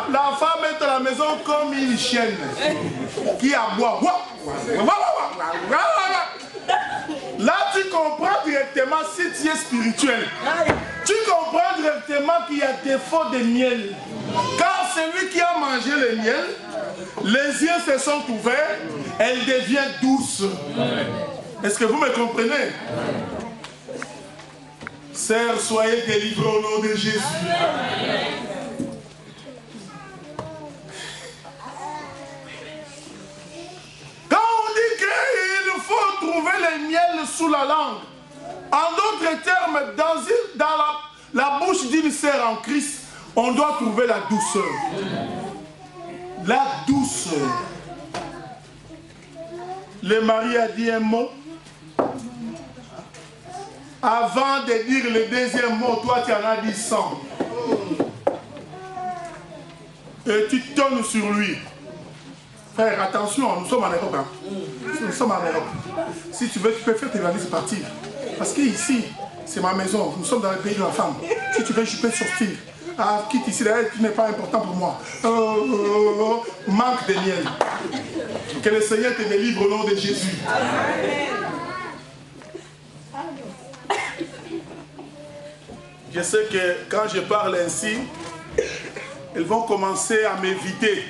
la femme est à la maison comme une chienne qui aboie. Là, tu comprends directement si tu es spirituel. Tu comprends directement qu'il y a défaut de miel. Car celui qui a mangé le miel, les yeux se sont ouverts, elle devient douce. Est-ce que vous me comprenez? Sœurs, soyez délivrés au nom de Jésus. Quand on dit qu'il faut trouver le miel sous la langue, en d'autres termes, dans la bouche d'une sœur en Christ, on doit trouver la douceur. La douceur. Le mari a dit un mot. Avant de dire le deuxième mot, toi tu en as dit 100. Et tu tournes sur lui. Frère, attention, nous sommes en Europe. Hein. Nous sommes en Europe. Si tu veux, tu peux faire tes valises et partir. Parce que ici, c'est ma maison. Nous sommes dans le pays de la femme. Si tu veux, je peux sortir. Ah, quitte ici, là, qui n'est pas important pour moi. Manque de miel. Que le Seigneur te délivre au nom de Jésus. Je sais que quand je parle ainsi, ils vont commencer à m'éviter.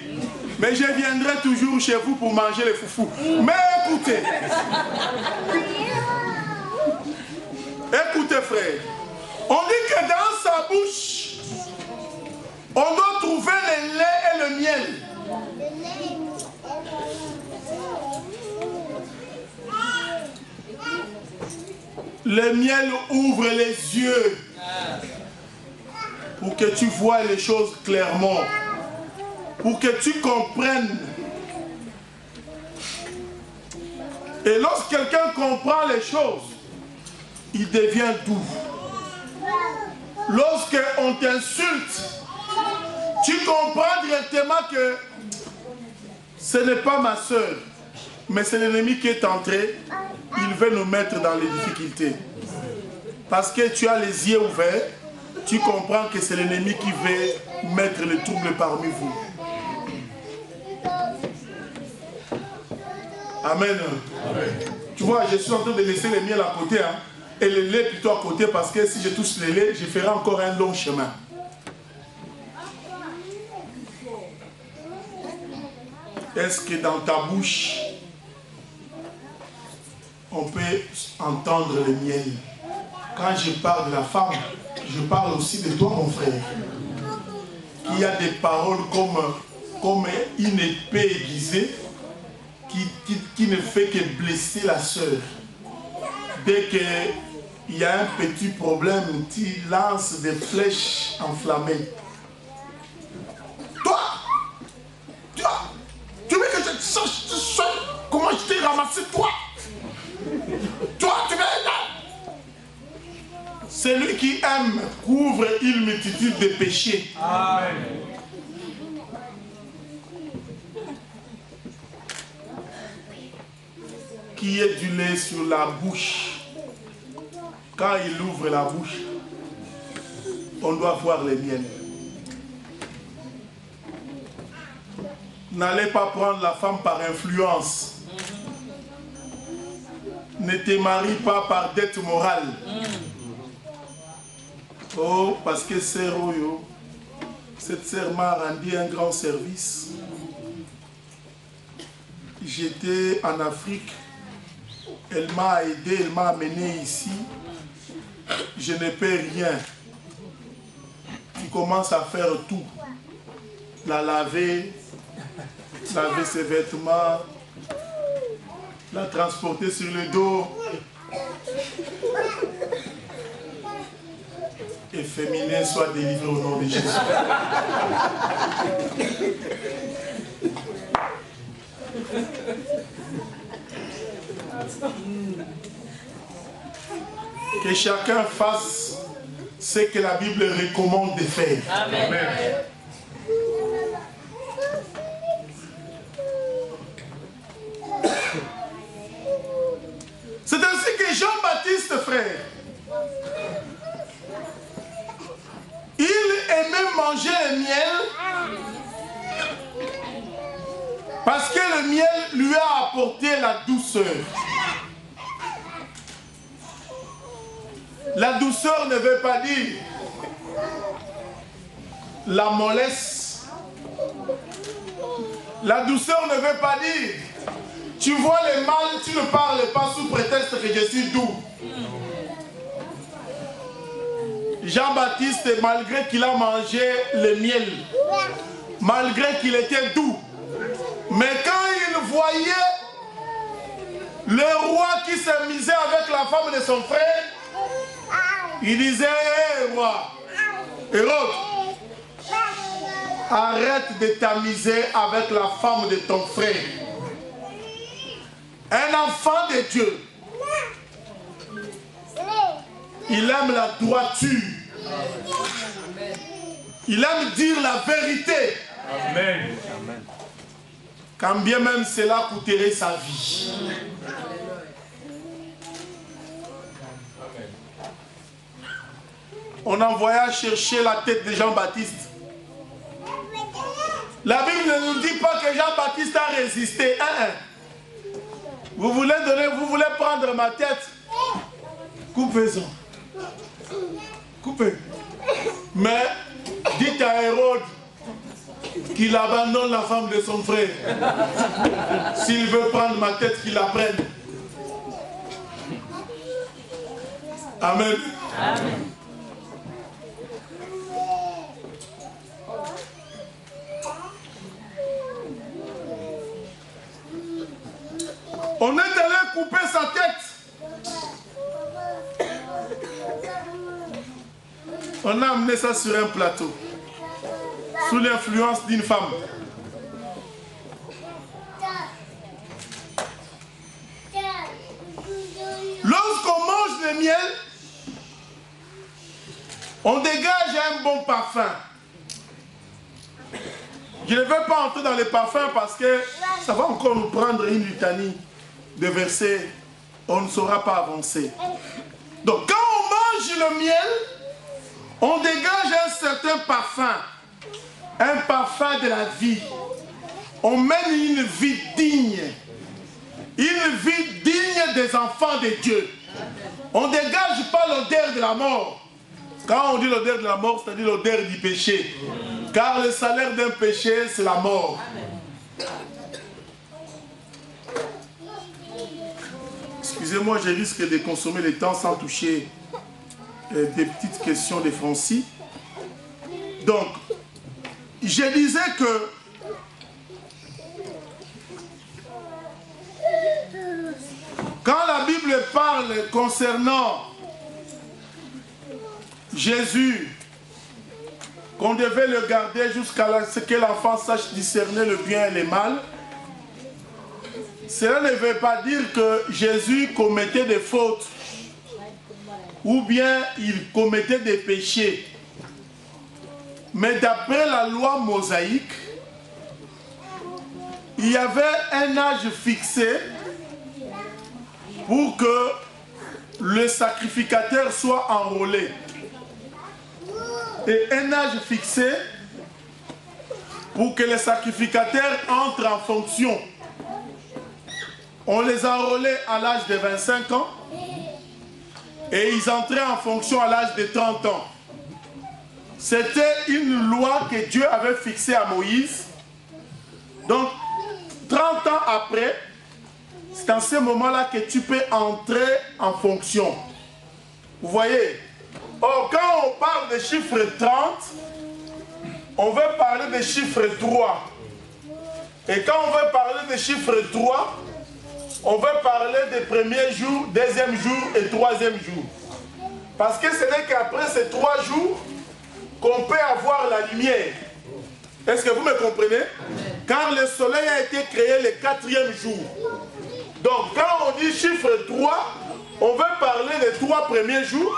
Mais je viendrai toujours chez vous pour manger les foufous. Mais écoutez. Écoutez, frère. On dit que dans sa bouche, on doit trouver le lait et le miel. Le miel ouvre les yeux pour que tu vois les choses clairement, pour que tu comprennes. Et lorsque quelqu'un comprend les choses, il devient doux. Lorsque on t'insulte, tu comprends directement que ce n'est pas ma soeur, mais c'est l'ennemi qui est entré. Il veut nous mettre dans les difficultés. Parce que tu as les yeux ouverts, tu comprends que c'est l'ennemi qui veut mettre le trouble parmi vous. Amen. Amen. Tu vois, je suis en train de laisser le miel à côté, hein, et le lait plutôt à côté, parce que si je touche le lait, je ferai encore un long chemin. Est-ce que dans ta bouche, on peut entendre le miel? Quand je parle de la femme, je parle aussi de toi, mon frère. Qu'il y a des paroles comme une épée aiguisée qui ne fait que blesser la sœur. Dès qu'il y a un petit problème, tu lances des flèches enflammées. Toi, tu veux que je sache comment je t'ai ramassé, toi? Toi, tu veux là? Celui qui aime couvre une multitude de péchés. Amen. Qui est du lait sur la bouche. Quand il ouvre la bouche, on doit voir les miels. N'allez pas prendre la femme par influence. Ne te marie pas par dette morale. Oh, parce que sœur Oyo, cette sœur m'a rendu un grand service. J'étais en Afrique. Elle m'a aidé, elle m'a amené ici. Je ne paie rien. Tu commences à faire tout. La laver ses vêtements, la transporter sur le dos. Et féminin soit délivré au nom de Jésus. Que chacun fasse ce que la Bible recommande de faire. Amen. Amen. C'est ainsi que Jean-Baptiste, frère, il aimait manger le miel parce que le miel lui a apporté la douceur. La douceur ne veut pas dire la mollesse. La douceur ne veut pas dire tu vois le mal, tu ne parles pas sous prétexte que je suis doux. Jean-Baptiste, malgré qu'il a mangé le miel, malgré qu'il était doux, mais quand il voyait le roi qui s'amusait avec la femme de son frère, il disait, hé roi, Hérode, arrête de t'amuser avec la femme de ton frère. Un enfant de Dieu, il aime la droiture. Il aime dire la vérité. Amen. Quand bien même cela coûterait sa vie. On envoya chercher la tête de Jean-Baptiste. La Bible ne nous dit pas que Jean-Baptiste a résisté. Vous voulez prendre ma tête? Coupez-en. Coupez. Mais dites à Hérode qu'il abandonne la femme de son frère. S'il veut prendre ma tête, qu'il la prenne. Amen. Amen. On est allé couper sa tête. On a amené ça sur un plateau, sous l'influence d'une femme. Lorsqu'on mange le miel, on dégage un bon parfum. Je ne vais pas entrer dans les parfums parce que ça va encore nous prendre une litanie de versets. On ne saura pas avancer. Donc quand on mange le miel, on dégage un certain parfum. Un parfum de la vie. On mène une vie digne. Une vie digne des enfants de Dieu. On ne dégage pas l'odeur de la mort. Quand on dit l'odeur de la mort, c'est-à-dire l'odeur du péché. Car le salaire d'un péché, c'est la mort. Excusez-moi, je risque de consommer le temps sans toucher des petites questions de Francis. Donc, je disais que quand la Bible parle concernant Jésus, qu'on devait le garder jusqu'à ce que l'enfant sache discerner le bien et le mal, cela ne veut pas dire que Jésus commettait des fautes ou bien il commettait des péchés. Mais d'après la loi mosaïque, il y avait un âge fixé pour que le sacrificateur soit enrôlé. Et un âge fixé pour que les sacrificateurs entrent en fonction. On les a enrôlés à l'âge de 25 ans et ils entraient en fonction à l'âge de 30 ans. C'était une loi que Dieu avait fixée à Moïse. Donc, 30 ans après, c'est en ce moment-là que tu peux entrer en fonction. Vous voyez? Or, quand on parle de chiffre 30, on veut parler de chiffre 3. Et quand on veut parler de chiffre 3, on veut parler des premiers jours, deuxième jour et troisième jour. Parce que ce n'est qu'après ces 3 jours qu'on peut avoir la lumière. Est-ce que vous me comprenez? Car le soleil a été créé le 4e jour. Donc quand on dit chiffre 3, on veut parler des 3 premiers jours.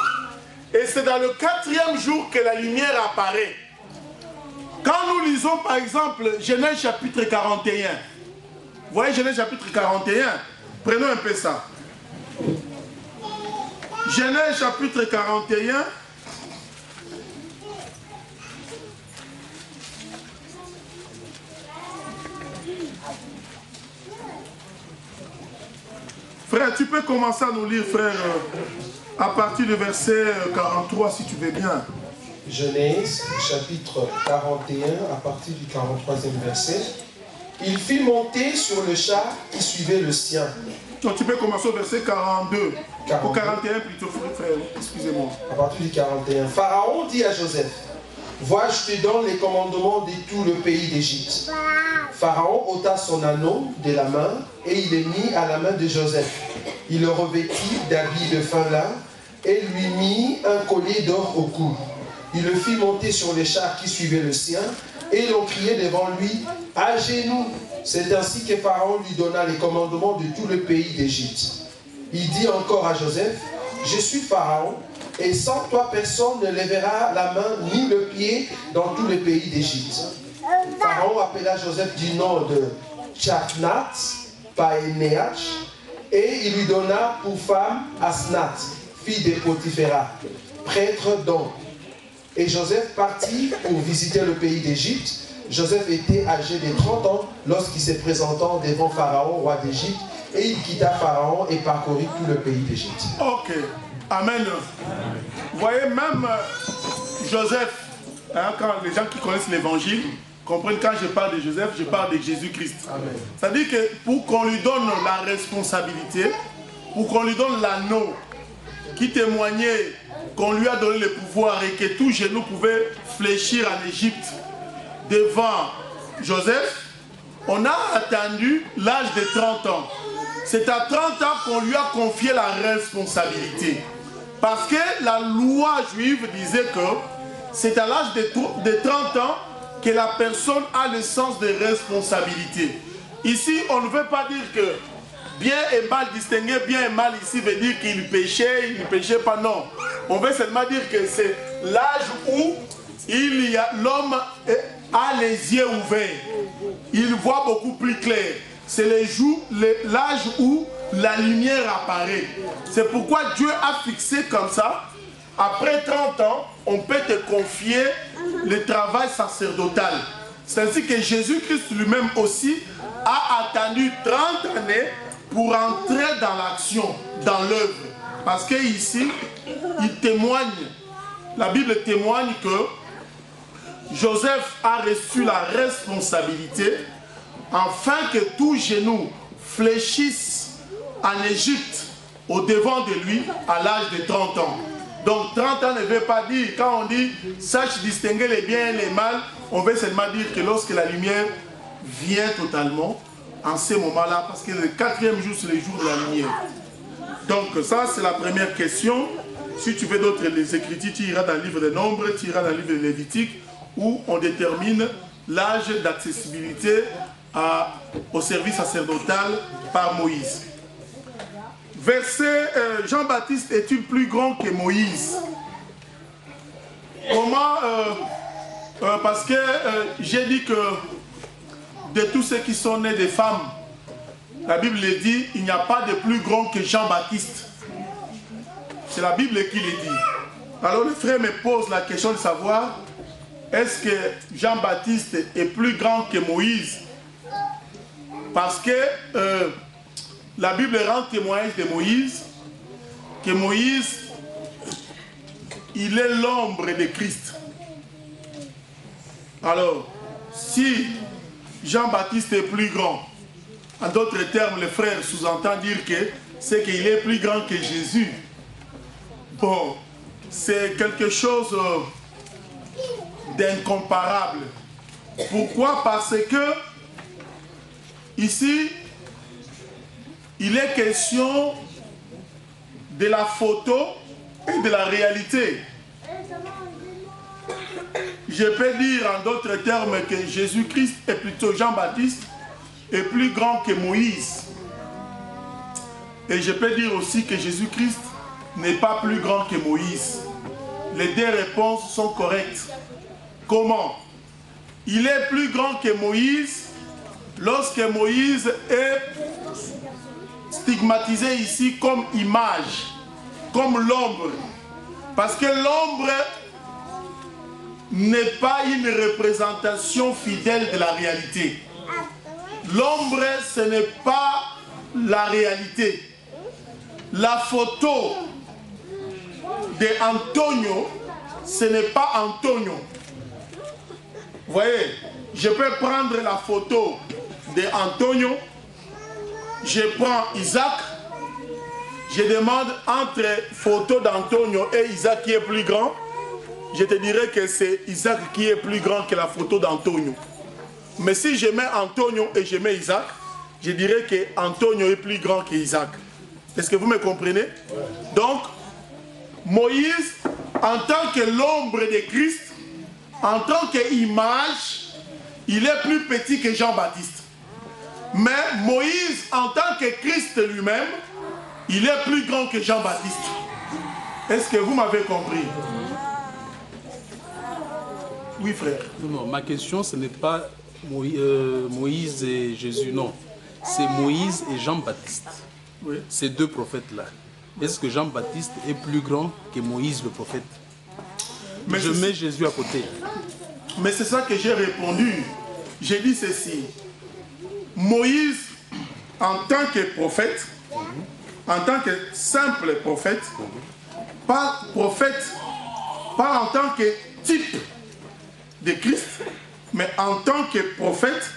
Et c'est dans le 4e jour que la lumière apparaît. Quand nous lisons par exemple Genèse chapitre 41. Vous voyez Genèse chapitre 41? Prenons un peu ça. Genèse chapitre 41. Frère, tu peux commencer à nous lire, frère, à partir du verset 43, si tu veux bien. Genèse, chapitre 41, à partir du 43e verset. Il fit monter sur le char qui suivait le sien. Donc, tu peux commencer au verset 42. 42. Ou 41 plutôt, frère, excusez-moi. À partir du 41. Pharaon dit à Joseph, vois, je te donne les commandements de tout le pays d'Égypte. Pharaon ôta son anneau de la main et il est mis à la main de Joseph. Il le revêtit d'habits de fin lin et lui mit un collier d'or au cou. Il le fit monter sur les chars qui suivaient le sien et l'on criait devant lui, à genoux. C'est ainsi que Pharaon lui donna les commandements de tout le pays d'Égypte. Il dit encore à Joseph, je suis Pharaon, et sans toi personne ne lèvera la main ni le pied dans tout le pays d'Égypte. Pharaon appela Joseph du nom de Tchapnat Paénéach, et il lui donna pour femme Asnath, fille de Potiphéra, prêtre d'On. Et Joseph partit pour visiter le pays d'Égypte. Joseph était âgé de 30 ans lorsqu'il se présentant devant Pharaon, roi d'Égypte, et il quitta Pharaon et parcourut tout le pays d'Égypte. Ok, amen. Vous voyez, même Joseph, hein, quand les gens qui connaissent l'évangile comprennent, quand je parle de Joseph, je parle de Jésus-Christ. C'est-à-dire que pour qu'on lui donne la responsabilité, pour qu'on lui donne l'anneau qui témoignait qu'on lui a donné le pouvoir et que tout genou pouvait fléchir en Égypte devant Joseph, on a attendu l'âge de 30 ans. C'est à 30 ans qu'on lui a confié la responsabilité. Parce que la loi juive disait que c'est à l'âge de 30 ans que la personne a le sens de responsabilité. Ici, on ne veut pas dire que bien et mal distinguer, bien et mal ici veut dire qu'il péchait, il ne péchait pas, non. On veut seulement dire que c'est l'âge où l'homme a les yeux ouverts. Il voit beaucoup plus clair. C'est l'âge où la lumière apparaît. C'est pourquoi Dieu a fixé comme ça. Après 30 ans, on peut te confier le travail sacerdotal. C'est ainsi que Jésus-Christ lui-même aussi a attendu 30 années pour entrer dans l'action, dans l'œuvre. Parce qu'ici, il témoigne, la Bible témoigne que Joseph a reçu la responsabilité afin que tout genou fléchisse en Égypte au devant de lui à l'âge de 30 ans. Donc 30 ans ne veut pas dire, quand on dit sache distinguer les biens et les mal, on veut seulement dire que lorsque la lumière vient totalement, en ce moment-là, parce que le 4e jour, c'est le jour de la lumière. Donc ça, c'est la première question. Si tu veux d'autres écritures, tu iras dans le livre des Nombres, tu iras dans le livre de Lévitique, où on détermine l'âge d'accessibilité au service sacerdotal par Moïse. Verset, Jean-Baptiste est-il plus grand que Moïse? Comment parce que j'ai dit que de tous ceux qui sont nés des femmes, la Bible dit, il n'y a pas de plus grand que Jean-Baptiste. C'est la Bible qui le dit. Alors le frère me pose la question de savoir, est-ce que Jean-Baptiste est plus grand que Moïse? Parce que la Bible rend témoignage de Moïse, que Moïse, il est l'ombre de Christ. Alors, si Jean-Baptiste est plus grand, en d'autres termes, le frère sous-entend dire que c'est qu'il est plus grand que Jésus. Bon, c'est quelque chose d'incomparable. Pourquoi? Parce que ici, il est question de la photo et de la réalité. Je peux dire en d'autres termes que Jésus-Christ est plutôt Jean-Baptiste est plus grand que Moïse. Et je peux dire aussi que Jésus-Christ n'est pas plus grand que Moïse. Les deux réponses sont correctes. Comment? Il est plus grand que Moïse lorsque Moïse est stigmatisé ici comme image, comme l'ombre. Parce que l'ombre n'est pas une représentation fidèle de la réalité. L'ombre, ce n'est pas la réalité. La photo de Antonio, ce n'est pas Antonio. Vous voyez, je peux prendre la photo de Antonio, je prends Isaac, je demande entre photo d'Antonio et Isaac qui est plus grand, je te dirais que c'est Isaac qui est plus grand que la photo d'Antonio. Mais si je mets Antonio et je mets Isaac, je dirais que Antonio est plus grand que Isaac. Est-ce que vous me comprenez? Donc, Moïse, en tant que l'ombre de Christ, en tant qu'image, il est plus petit que Jean-Baptiste. Mais Moïse, en tant que Christ lui-même, il est plus grand que Jean-Baptiste. Est-ce que vous m'avez compris? Oui, frère. Non, ma question, ce n'est pas Moïse et Jésus, non. C'est Moïse et Jean-Baptiste. Oui. Ces deux prophètes-là. Est-ce que Jean-Baptiste est plus grand que Moïse le prophète? Mais je mets Jésus à côté. Mais c'est ça que j'ai répondu. J'ai dit ceci. Moïse, en tant que prophète, en tant que simple prophète, pas prophète, pas en tant que type de Christ, mais en tant que prophète,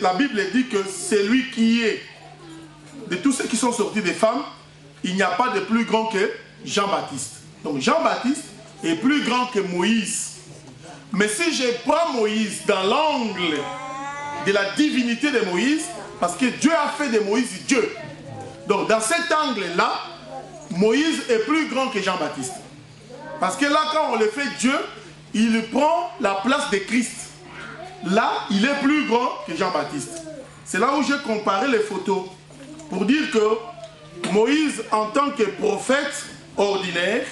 la Bible dit que c'est lui qui est, de tous ceux qui sont sortis des femmes, il n'y a pas de plus grand que Jean-Baptiste. Donc Jean-Baptiste est plus grand que Moïse. Mais si je prends Moïse dans l'angle de la divinité de Moïse, parce que Dieu a fait de Moïse Dieu. Donc dans cet angle-là, Moïse est plus grand que Jean-Baptiste. Parce que là, quand on le fait Dieu, il prend la place de Christ. Là, il est plus grand que Jean-Baptiste. C'est là où j'ai comparé les photos. Pour dire que Moïse, en tant que prophète ordinaire,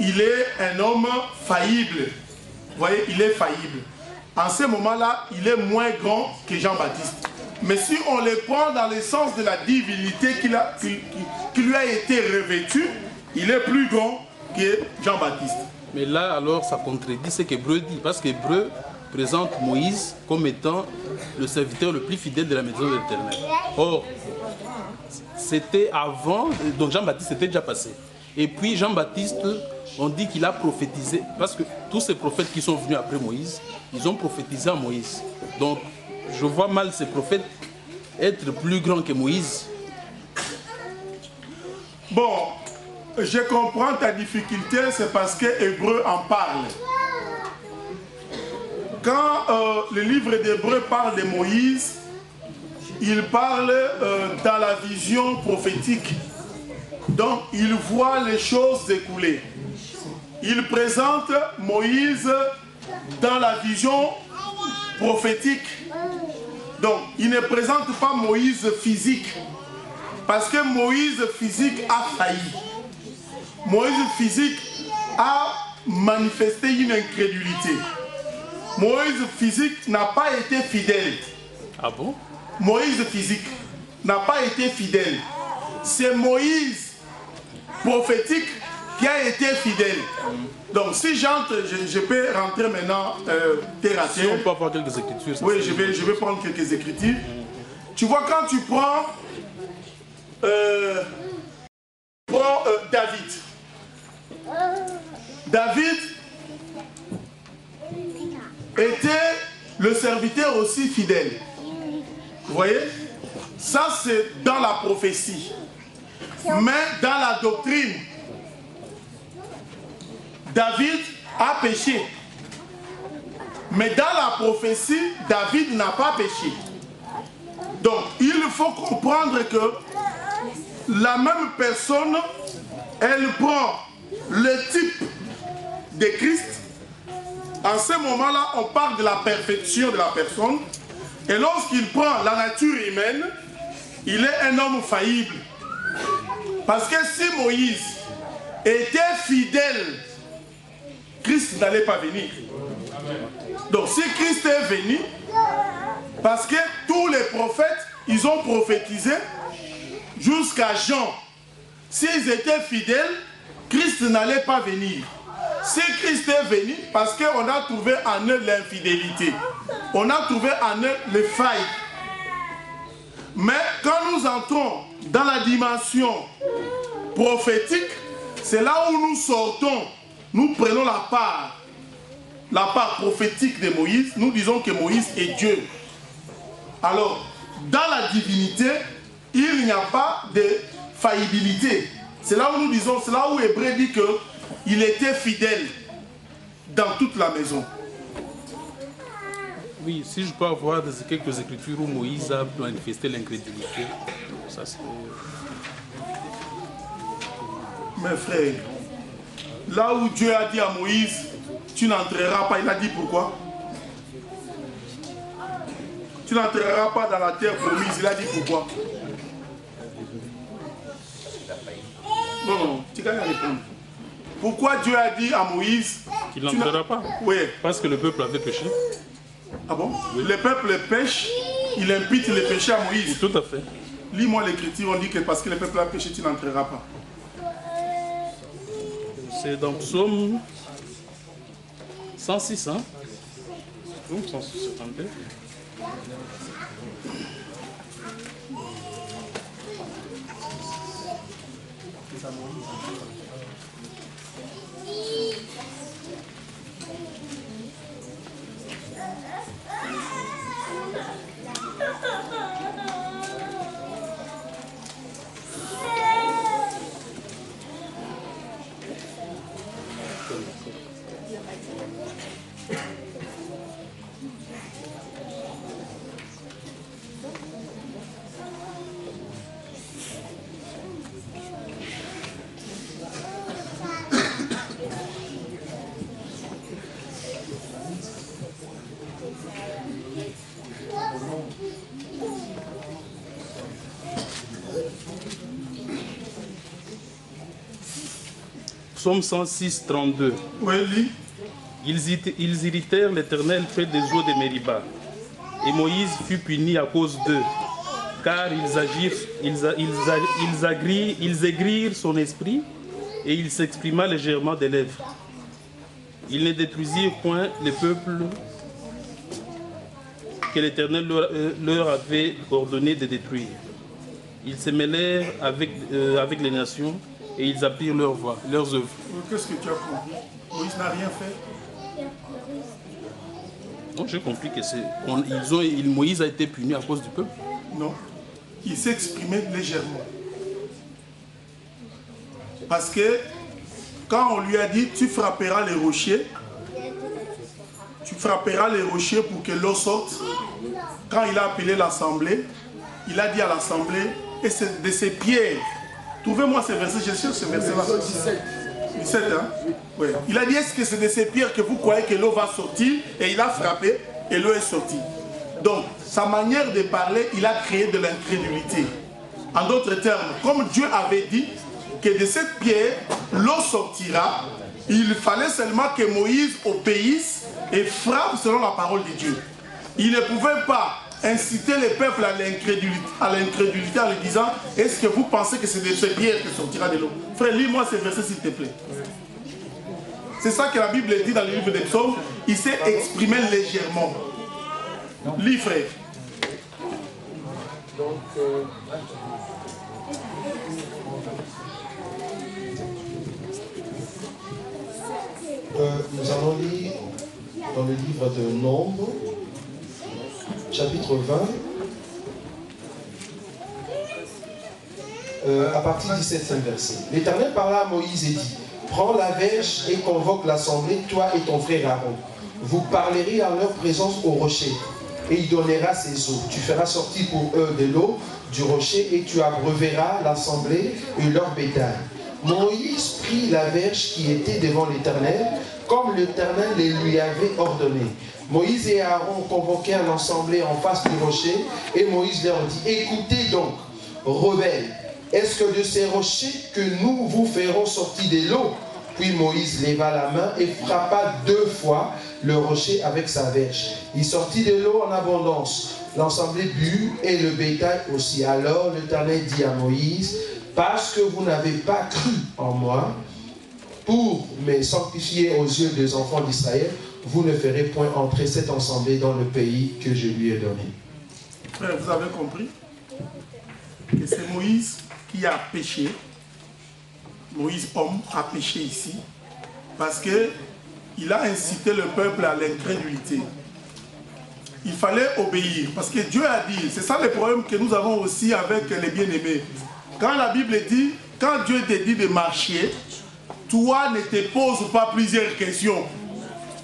il est un homme faillible. Vous voyez, il est faillible. En ce moment-là, il est moins grand que Jean-Baptiste. Mais si on le prend dans le sens de la divinité qui lui a été revêtue, il est plus grand que Jean-Baptiste. Mais là, alors, ça contredit ce qu'Hébreu dit. Parce qu'Hébreu présente Moïse comme étant le serviteur le plus fidèle de la maison de l'Éternel. Or, c'était avant, donc Jean-Baptiste était déjà passé. Et puis Jean-Baptiste, on dit qu'il a prophétisé, parce que tous ces prophètes qui sont venus après Moïse, ils ont prophétisé à Moïse. Donc, je vois mal ces prophètes être plus grands que Moïse. Bon, je comprends ta difficulté, c'est parce que Hébreu en parle. Quand le livre d'Hébreu parle de Moïse, il parle dans la vision prophétique. Donc, il voit les choses découler. Il présente Moïse dans la vision prophétique. Donc, il ne présente pas Moïse physique. Parce que Moïse physique a failli. Moïse physique a manifesté une incrédulité. Moïse physique n'a pas été fidèle. Ah bon? Moïse physique n'a pas été fidèle. C'est Moïse prophétique qui a été fidèle. Donc si j'entre, je peux rentrer maintenant terre à terre. Si on peut avoir quelques écritures. Oui, je vais prendre quelques écritures. Tu vois, quand tu prends, David. David était le serviteur aussi fidèle. Vous voyez? Ça, c'est dans la prophétie. Mais dans la doctrine, David a péché. Mais dans la prophétie, David n'a pas péché. Donc, il faut comprendre que la même personne, elle prend le type de Christ. En ce moment-là, on parle de la perfection de la personne. Et lorsqu'il prend la nature humaine, il est un homme faillible. Parce que si Moïse était fidèle, Christ n'allait pas venir. Donc si Christ est venu, parce que tous les prophètes, ils ont prophétisé jusqu'à Jean. S'ils étaient fidèles, Christ n'allait pas venir. Si Christ est venu, parce qu'on a trouvé en eux l'infidélité, on a trouvé en eux les failles. Mais quand nous entrons dans la dimension prophétique, c'est là où nous sortons, nous prenons la part prophétique de Moïse, nous disons que Moïse est Dieu. Alors, dans la divinité, il n'y a pas de faillibilité. C'est là où nous disons, c'est là où Hébreu dit qu'il était fidèle dans toute la maison. Oui, si je peux avoir quelques écritures où Moïse a manifesté l'incrédulité, ça c'est... Mes frères, là où Dieu a dit à Moïse, tu n'entreras pas, il a dit pourquoi? Tu n'entreras pas dans la terre promise, il a dit pourquoi? Non, tu vas répondre. Pourquoi Dieu a dit à Moïse qu'il n'entrera pas? Oui. Parce que le peuple avait péché. Ah bon? Oui. Le peuple pêche, il impute le péché à Moïse. Oui, tout à fait. Lis-moi l'écriture, on dit que parce que le peuple a péché, tu n'entreras pas. C'est dans Psaume 106, hein? Psaume 162. Psaume 106, 32. Oui, lis. Ils irritèrent l'Éternel près des eaux de Mériba. Et Moïse fut puni à cause d'eux, car ils aigrirent son esprit, et il s'exprima légèrement des lèvres. Ils ne détruisirent point le peuple que l'Éternel leur avait ordonné de détruire. Ils se mêlèrent avec les nations, et ils apprirent leurs œuvres. Qu'est-ce que tu as compris? Moïse n'a rien fait. Donc j'ai compris que Moïse a été puni à cause du peuple. Non, il s'exprimait légèrement. Parce que quand on lui a dit tu frapperas les rochers pour que l'eau sorte, quand il a appelé l'assemblée, il a dit à l'assemblée, et c'est de ces pierres. Trouvez-moi ce verset, je cherche ce verset-là. 17, hein? Ouais. Il a dit, est-ce que c'est de ces pierres que vous croyez que l'eau va sortir? Et il a frappé et l'eau est sortie. Donc, sa manière de parler, il a créé de l'incrédulité. En d'autres termes, comme Dieu avait dit que de cette pierre, l'eau sortira, il fallait seulement que Moïse obéisse et frappe selon la parole de Dieu. Il ne pouvait pas incité le peuple à l'incrédulité en lui disant, est-ce que vous pensez que c'est de ces pierres que sortira de l'eau? Frère, lis-moi ce verset s'il te plaît. C'est ça que la Bible dit dans le livre des Psaumes. Il s'est exprimé légèrement. Lis, frère. Donc, nous allons lire dans le livre de Nombres, chapitre 20, à partir du 17e verset. L'Éternel parla à Moïse et dit, prends la verge et convoque l'assemblée, toi et ton frère Aaron. Vous parlerez en leur présence au rocher, et il donnera ses eaux. Tu feras sortir pour eux de l'eau du rocher, et tu abreuveras l'assemblée et leur bétail. Moïse prit la verge qui était devant l'Éternel, comme l'Éternel les lui avait ordonné. Moïse et Aaron convoquèrent l'assemblée en face du rocher, et Moïse leur dit, écoutez donc, rebelles, est-ce que de ces rochers que nous vous ferons sortir de l'eau? Puis Moïse leva la main et frappa 2 fois le rocher avec sa verge. Il sortit de l'eau en abondance. L'assemblée but et le bétail aussi. Alors l'Éternel dit à Moïse, parce que vous n'avez pas cru en moi, pour me sanctifier aux yeux des enfants d'Israël, vous ne ferez point entrer cette assemblée dans le pays que je lui ai donné. Frère, vous avez compris que c'est Moïse qui a péché. Moïse, homme, a péché ici parce qu'il a incité le peuple à l'incrédulité. Il fallait obéir parce que Dieu a dit, c'est ça le problème que nous avons aussi avec les bien-aimés. Quand la Bible dit, quand Dieu te dit de marcher, toi ne te poses pas plusieurs questions.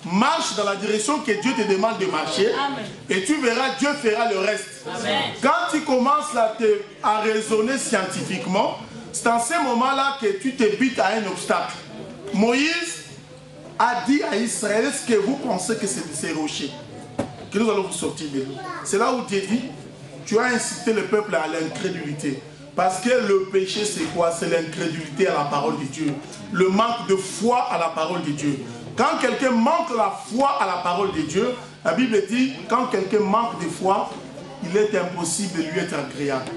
Marche dans la direction que Dieu te demande de marcher. Amen. Et tu verras, Dieu fera le reste. Amen. Quand tu commences à raisonner scientifiquement, c'est en ce moment-là que tu te butes à un obstacle. Moïse a dit à Israël, est-ce que vous pensez que c'est de ces rochers que nous allons vous sortir de l'eau? C'est là où Dieu dit, tu as incité le peuple à l'incrédulité. Parce que le péché, c'est quoi? C'est l'incrédulité à la parole de Dieu. Le manque de foi à la parole de Dieu. Quand quelqu'un manque la foi à la parole de Dieu, la Bible dit, quand quelqu'un manque de foi, il est impossible de lui être agréable.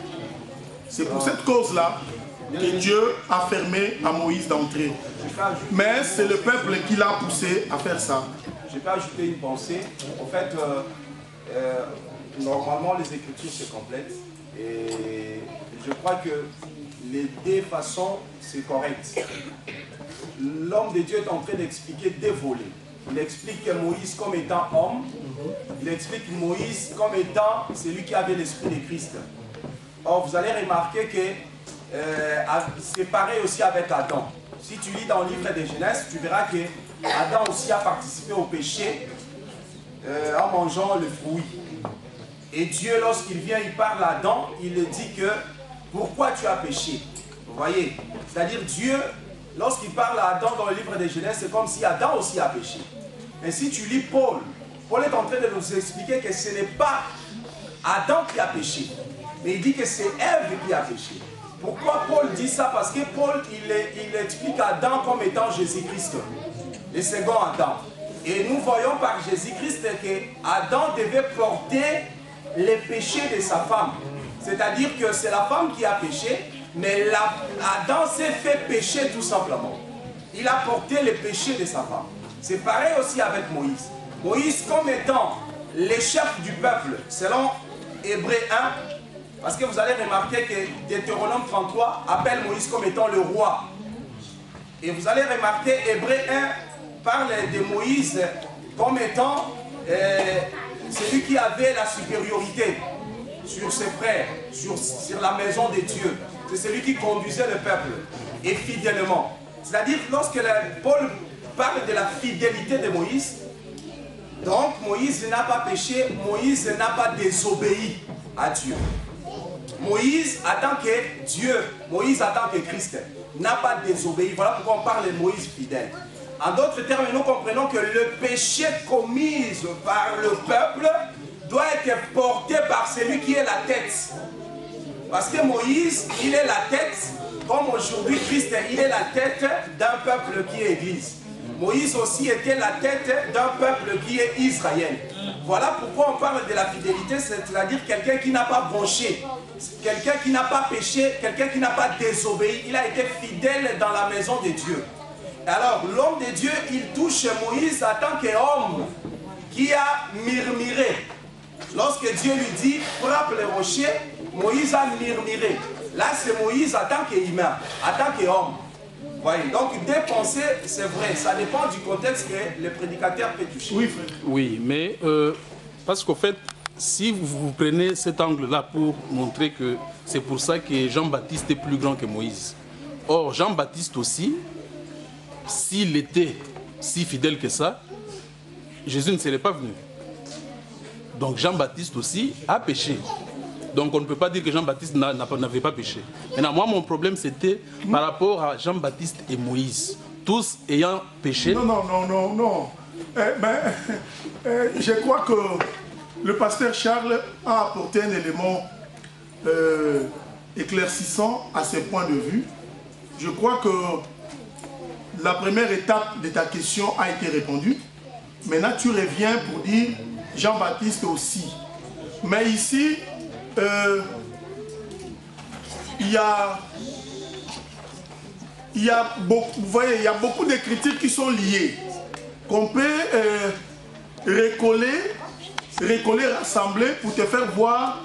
C'est pour cette cause-là que Dieu a fermé à Moïse d'entrer. Mais c'est le peuple qui l'a poussé à faire ça. Je peux ajouter une pensée. En fait, normalement, les Écritures se complètent. Et je crois que les 2 façons, c'est correct. L'homme de Dieu est en train d'expliquer 2 volets. Il explique que Moïse comme étant homme, il explique Moïse comme étant celui qui avait l'esprit de Christ. Or, vous allez remarquer que c'est pareil aussi avec Adam. Si tu lis dans le livre de Genèse, tu verras que Adam aussi a participé au péché en mangeant le fruit. Et Dieu, lorsqu'il vient, il parle à Adam, il lui dit que pourquoi tu as péché? Vous voyez? C'est-à-dire Dieu, lorsqu'il parle à Adam dans le livre de Genèse, c'est comme si Adam aussi a péché. Et si tu lis Paul, Paul est en train de nous expliquer que ce n'est pas Adam qui a péché, mais il dit que c'est Ève qui a péché. Pourquoi Paul dit ça? Parce que Paul, il explique Adam comme étant Jésus-Christ, le second Adam. Et nous voyons par Jésus-Christ que Adam devait porter les péchés de sa femme. C'est-à-dire que c'est la femme qui a péché, mais Adam s'est fait pécher tout simplement. Il a porté les péchés de sa femme. C'est pareil aussi avec Moïse. Moïse comme étant le chef du peuple, selon Hébreux 1, parce que vous allez remarquer que Deutéronome 33 appelle Moïse comme étant le roi. Et vous allez remarquer Hébreux 1 parle de Moïse comme étant celui qui avait la supériorité sur ses frères, sur la maison de Dieu. C'est celui qui conduisait le peuple, et fidèlement. C'est-à-dire, lorsque Paul parle de la fidélité de Moïse, donc Moïse n'a pas péché, Moïse n'a pas désobéi à Dieu. Moïse, en tant que Dieu, Moïse, en tant que Christ, n'a pas désobéi. Voilà pourquoi on parle de Moïse fidèle. En d'autres termes, nous comprenons que le péché commis par le peuple doit être porté par celui qui est la tête. Parce que Moïse, il est la tête, comme aujourd'hui Christ, il est la tête d'un peuple qui est Église. Moïse aussi était la tête d'un peuple qui est Israël. Voilà pourquoi on parle de la fidélité, c'est-à-dire quelqu'un qui n'a pas bronché, quelqu'un qui n'a pas péché, quelqu'un qui n'a pas désobéi. Il a été fidèle dans la maison de Dieu. Alors, l'homme de Dieu, il touche Moïse en tant qu'homme qui a murmuré. Lorsque Dieu lui dit, frappe les rochers, Moïse a murmuré. Là, c'est Moïse en tant qu'humain, en tant qu'homme. Voyez, donc des pensées, c'est vrai, ça dépend du contexte que le prédicateur peut toucher. Oui, frère. Oui, mais parce qu'au fait, si vous prenez cet angle-là pour montrer que c'est pour ça que Jean-Baptiste est plus grand que Moïse. Or, Jean-Baptiste aussi, s'il était si fidèle que ça, Jésus ne serait pas venu. Donc Jean-Baptiste aussi a péché. Donc on ne peut pas dire que Jean-Baptiste n'avait pas péché. Maintenant, moi, mon problème, c'était par rapport à Jean-Baptiste et Moïse. Tous ayant péché. Non. Je crois que le pasteur Charles a apporté un élément éclaircissant à ses points de vue. Je crois que la première étape de ta question a été répondue. Maintenant, tu reviens pour dire Jean-Baptiste aussi. Mais ici, il y a beaucoup, vous voyez, il y a beaucoup de critiques qui sont liées, qu'on peut recoller, rassembler pour te faire voir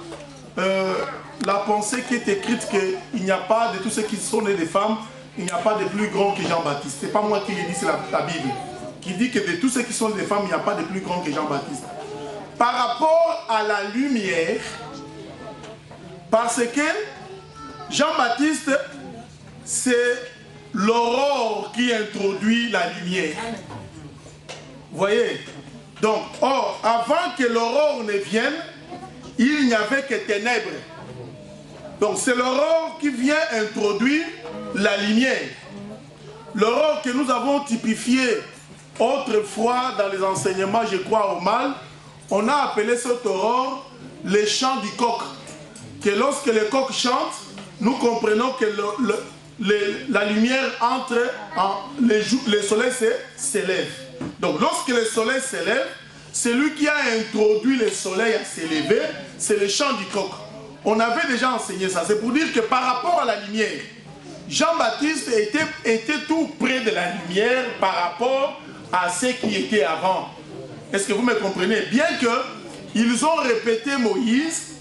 la pensée qui est écrite qu'il n'y a pas de tous ceux qui sont nés des femmes, il n'y a pas de plus grand que Jean-Baptiste. Ce n'est pas moi qui l'ai dit, c'est la Bible qui dit que de tous ceux qui sont nés des femmes, il n'y a pas de plus grand que Jean-Baptiste. Par rapport à la lumière, parce que Jean-Baptiste, c'est l'aurore qui introduit la lumière. Vous voyez? Donc, or, avant que l'aurore ne vienne, il n'y avait que ténèbres. Donc, c'est l'aurore qui vient introduire la lumière. L'aurore que nous avons typifiée autrefois dans les enseignements, je crois, au mal, on a appelé cette aurore les chants du coq. Que lorsque le coq chante, nous comprenons que la lumière entre, le soleil s'élève. Donc lorsque le soleil s'élève, celui qui a introduit le soleil à s'élever, c'est le chant du coq. On avait déjà enseigné ça. C'est pour dire que par rapport à la lumière, Jean-Baptiste était tout près de la lumière par rapport à ce qui était avant. Est-ce que vous me comprenez? Bien qu'ils ont répété Moïse,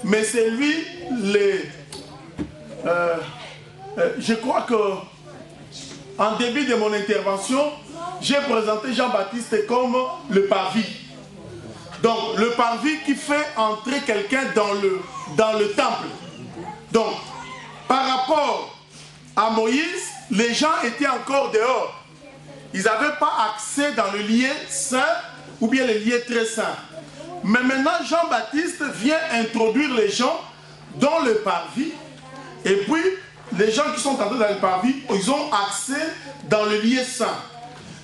mais c'est lui, je crois que en début de mon intervention, j'ai présenté Jean-Baptiste comme le parvis. Donc, le parvis qui fait entrer quelqu'un dans le temple. Donc, par rapport à Moïse, les gens étaient encore dehors. Ils n'avaient pas accès dans le lieu saint ou bien le lieu très saint. Mais maintenant, Jean-Baptiste vient introduire les gens dans le parvis. Et puis, les gens qui sont entrés dans le parvis, ils ont accès dans le lieu saint.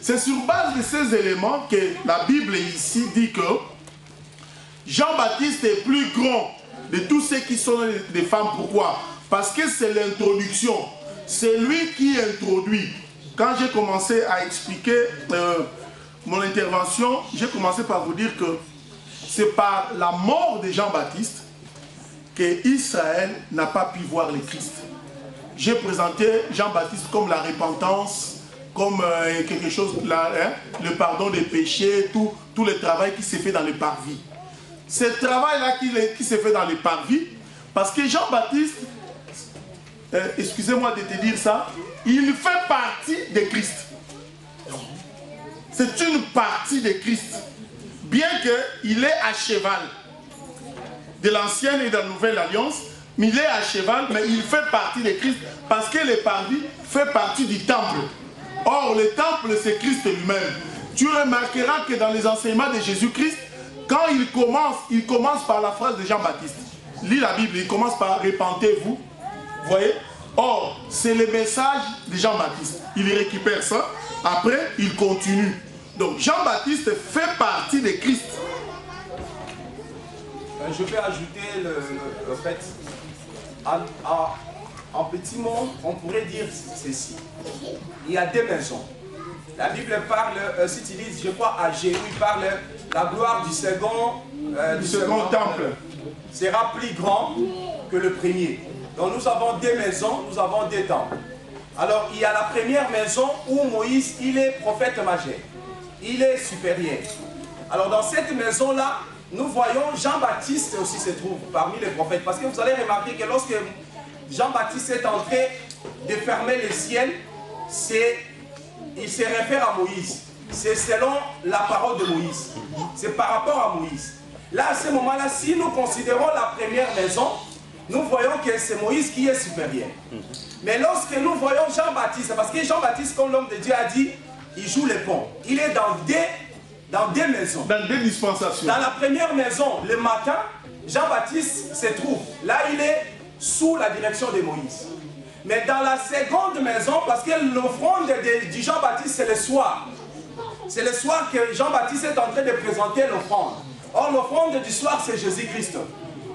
C'est sur base de ces éléments que la Bible ici dit que Jean-Baptiste est plus grand de tous ceux qui sont des femmes. Pourquoi? Parce que c'est l'introduction. C'est lui qui introduit. Quand j'ai commencé à expliquer mon intervention, j'ai commencé par vous dire que c'est par la mort de Jean-Baptiste que Israël n'a pas pu voir le Christ. J'ai présenté Jean-Baptiste comme la repentance, comme quelque chose, le pardon des péchés, tout le travail qui s'est fait dans le parvis. Ce travail-là qui s'est fait dans le parvis, parce que Jean-Baptiste, excusez-moi de te dire ça, il fait partie de Christ. C'est une partie de Christ. Bien qu'il est à cheval de l'ancienne et de la nouvelle alliance, mais il est à cheval, mais il fait partie de Christ parce que le parvis fait partie du temple. Or, le temple, c'est Christ lui-même. Tu remarqueras que dans les enseignements de Jésus-Christ, quand il commence par la phrase de Jean-Baptiste. Lis la Bible, il commence par « Repentez-vous ». Vous voyez? Or, c'est le message de Jean-Baptiste. Il récupère ça, après, il continue. Donc, Jean-Baptiste fait partie de Christ. Je vais ajouter le fait, en petit mot, on pourrait dire ceci. Il y a deux maisons. La Bible parle, si tu lis, je crois, à Jéhu, il parle la gloire du second temple sera plus grand que le premier. Donc nous avons deux maisons, nous avons deux temples. Alors il y a la première maison où Moïse, il est prophète majeur. Il est supérieur. Alors dans cette maison-là, nous voyons Jean-Baptiste aussi se trouve parmi les prophètes. Parce que vous allez remarquer que lorsque Jean-Baptiste est en train de fermer le ciel, il se réfère à Moïse. C'est selon la parole de Moïse. C'est par rapport à Moïse. Là, à ce moment-là, si nous considérons la première maison, nous voyons que c'est Moïse qui est supérieur. Mais lorsque nous voyons Jean-Baptiste, parce que Jean-Baptiste, comme l'homme de Dieu a dit, il joue les ponts. Il est dans deux maisons. Dans deux dispensations. Dans la première maison, le matin, Jean-Baptiste se trouve. Là, il est sous la direction de Moïse. Mais dans la seconde maison, parce que l'offrande de Jean-Baptiste, c'est le soir. C'est le soir que Jean-Baptiste est en train de présenter l'offrande. Or, l'offrande du soir, c'est Jésus-Christ.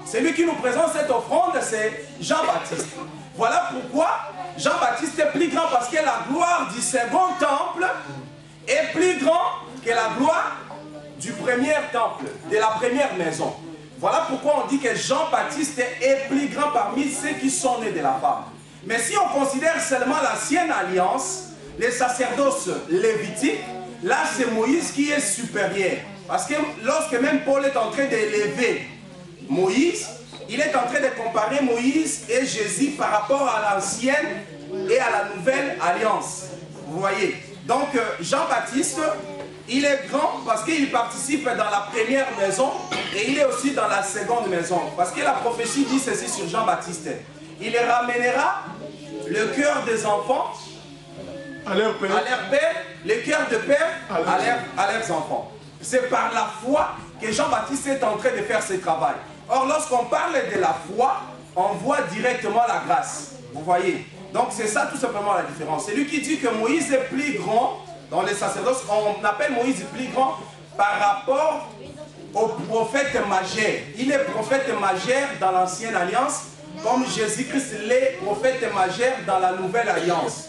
Celui qui nous présente cette offrande, c'est Jean-Baptiste. Voilà pourquoi Jean-Baptiste est plus grand, parce que la gloire du second temple est plus grand que la gloire du premier temple, de la première maison. Voilà pourquoi on dit que Jean-Baptiste est plus grand parmi ceux qui sont nés de la femme. Mais si on considère seulement l'ancienne alliance, les sacerdoces lévitiques, là c'est Moïse qui est supérieur. Parce que lorsque même Paul est en train d'élever Moïse, il est en train de comparer Moïse et Jésus par rapport à l'ancienne et à la nouvelle alliance. Vous voyez. Donc Jean-Baptiste, il est grand parce qu'il participe dans la première maison et il est aussi dans la seconde maison. Parce que la prophétie dit ceci sur Jean-Baptiste. Il ramènera le cœur des enfants à leur père, le cœur de père à leurs enfants. C'est par la foi que Jean-Baptiste est en train de faire ce travail. Or, lorsqu'on parle de la foi, on voit directement la grâce. Vous voyez? Donc, c'est ça tout simplement la différence. C'est lui qui dit que Moïse est plus grand dans les sacerdoces. On appelle Moïse plus grand par rapport au prophète majeur. Il est prophète majeur dans l'ancienne alliance, comme Jésus-Christ l'est prophète majeur dans la nouvelle alliance.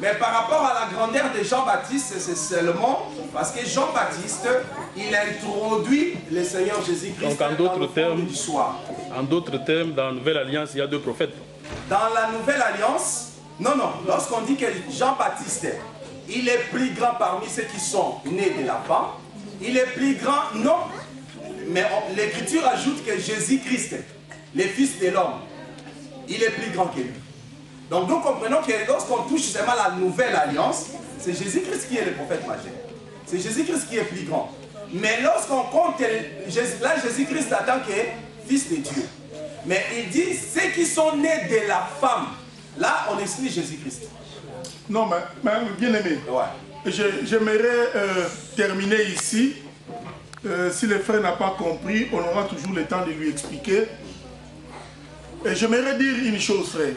Mais par rapport à la grandeur de Jean-Baptiste, c'est seulement parce que Jean-Baptiste, il introduit le Seigneur Jésus-Christ dans le monde du soir. En d'autres termes, dans la nouvelle alliance, il y a deux prophètes. Dans la nouvelle alliance, non, lorsqu'on dit que Jean-Baptiste, il est plus grand parmi ceux qui sont nés de la femme, il est plus grand, non, mais l'Écriture ajoute que Jésus-Christ, le Fils de l'homme, il est plus grand que lui. Donc nous comprenons que lorsqu'on touche seulement la nouvelle alliance, c'est Jésus-Christ qui est le prophète majeur. C'est Jésus-Christ qui est plus grand. Mais lorsqu'on compte, là Jésus-Christ attend que Fils de Dieu. Mais il dit, ceux qui sont nés de la femme, là on exclut Jésus-Christ. Non, mais bien aimé, ouais. J'aimerais terminer ici. Si le frère n'a pas compris, on aura toujours le temps de lui expliquer. Et j'aimerais dire une chose, frère.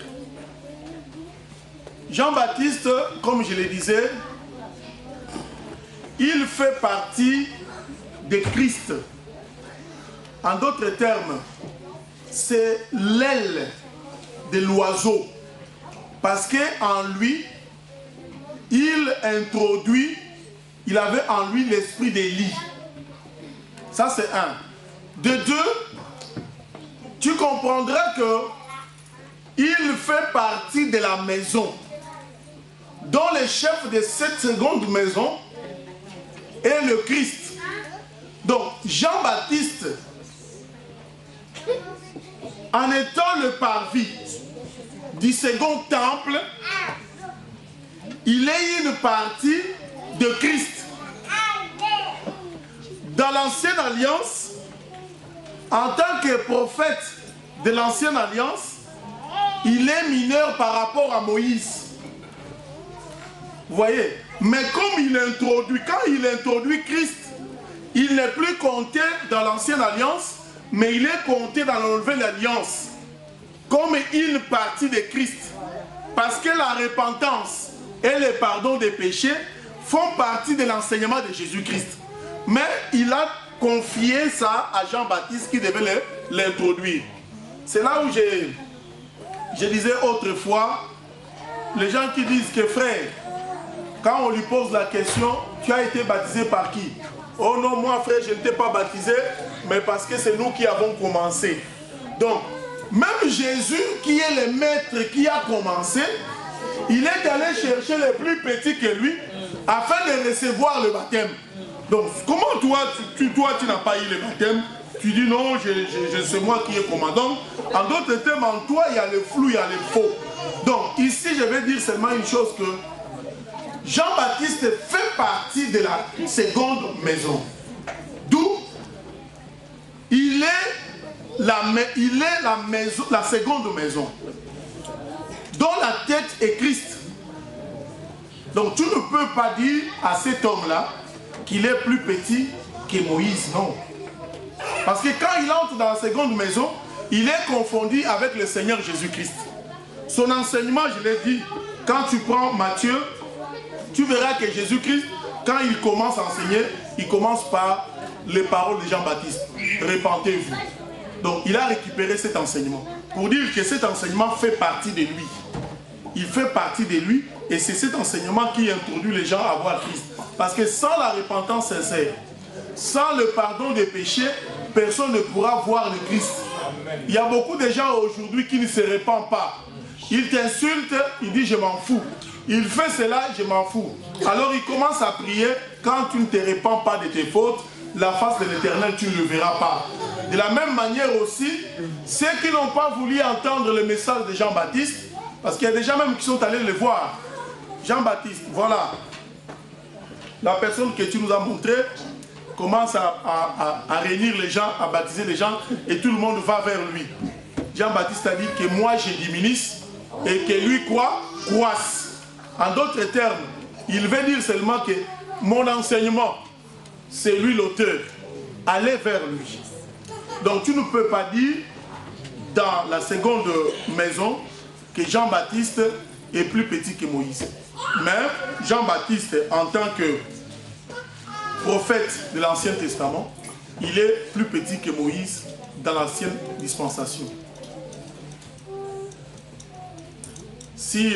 Jean-Baptiste, comme je le disais, il fait partie de Christ. En d'autres termes, c'est l'aile de l'oiseau. Parce qu'en lui, il avait en lui l'esprit d'Élie. Ça c'est un. De deux, tu comprendras que il fait partie de la maison, dont le chef de cette seconde maison est le Christ. Donc Jean-Baptiste, en étant le parvis du second temple, il est une partie de Christ. Dans l'ancienne alliance, en tant que prophète de l'ancienne alliance, il est mineur par rapport à Moïse. Vous voyez? Mais comme il introduit, quand il introduit Christ, il n'est plus compté dans l'ancienne alliance, mais il est compté dans la nouvelle alliance comme une partie de Christ. Parce que la repentance et le pardon des péchés font partie de l'enseignement de Jésus-Christ. Mais il a confié ça à Jean-Baptiste qui devait l'introduire. C'est là où j'ai je disais autrefois, les gens qui disent que frère, quand on lui pose la question, tu as été baptisé par qui? Oh non, moi frère, je ne t'ai pas baptisé, mais parce que c'est nous qui avons commencé. Donc, même Jésus, qui est le maître qui a commencé, il est allé chercher les plus petits que lui, afin de recevoir le baptême. Donc, comment toi, tu n'as pas eu le baptême? Tu dis non, c'est moi qui ai commandant. En d'autres termes, en toi, il y a le flou, il y a le faux. Donc, ici, je vais dire seulement une chose que Jean-Baptiste fait partie de la seconde maison. D'où il est la seconde maison, dont la tête est Christ. Donc, tu ne peux pas dire à cet homme-là qu'il est plus petit que Moïse, non. Parce que quand il entre dans la seconde maison, il est confondu avec le Seigneur Jésus-Christ. Son enseignement, je l'ai dit, quand tu prends Matthieu, tu verras que Jésus-Christ, quand il commence à enseigner, il commence par les paroles de Jean-Baptiste. Repentez-vous. Donc il a récupéré cet enseignement. Pour dire que cet enseignement fait partie de lui. Il fait partie de lui et c'est cet enseignement qui introduit les gens à voir Christ. Parce que sans la repentance sincère, sans le pardon des péchés, personne ne pourra voir le Christ. Il y a beaucoup de gens aujourd'hui qui ne se répandent pas. Il t'insulte, il dit je m'en fous. Il fait cela, je m'en fous. Alors il commence à prier, quand tu ne te répands pas de tes fautes, la face de l'Éternel, tu ne le verras pas. De la même manière aussi, ceux qui n'ont pas voulu entendre le message de Jean-Baptiste, parce qu'il y a des gens même qui sont allés le voir. Jean-Baptiste, voilà. La personne que tu nous as montrée commence à réunir les gens, à baptiser les gens, et tout le monde va vers lui. Jean-Baptiste a dit que moi je diminue et que lui croisse. En d'autres termes, il veut dire seulement que mon enseignement, c'est lui l'auteur. Allez vers lui. Donc tu ne peux pas dire dans la seconde maison que Jean-Baptiste est plus petit que Moïse. Mais Jean-Baptiste, en tant que prophète de l'Ancien Testament, il est plus petit que Moïse dans l'ancienne dispensation. Si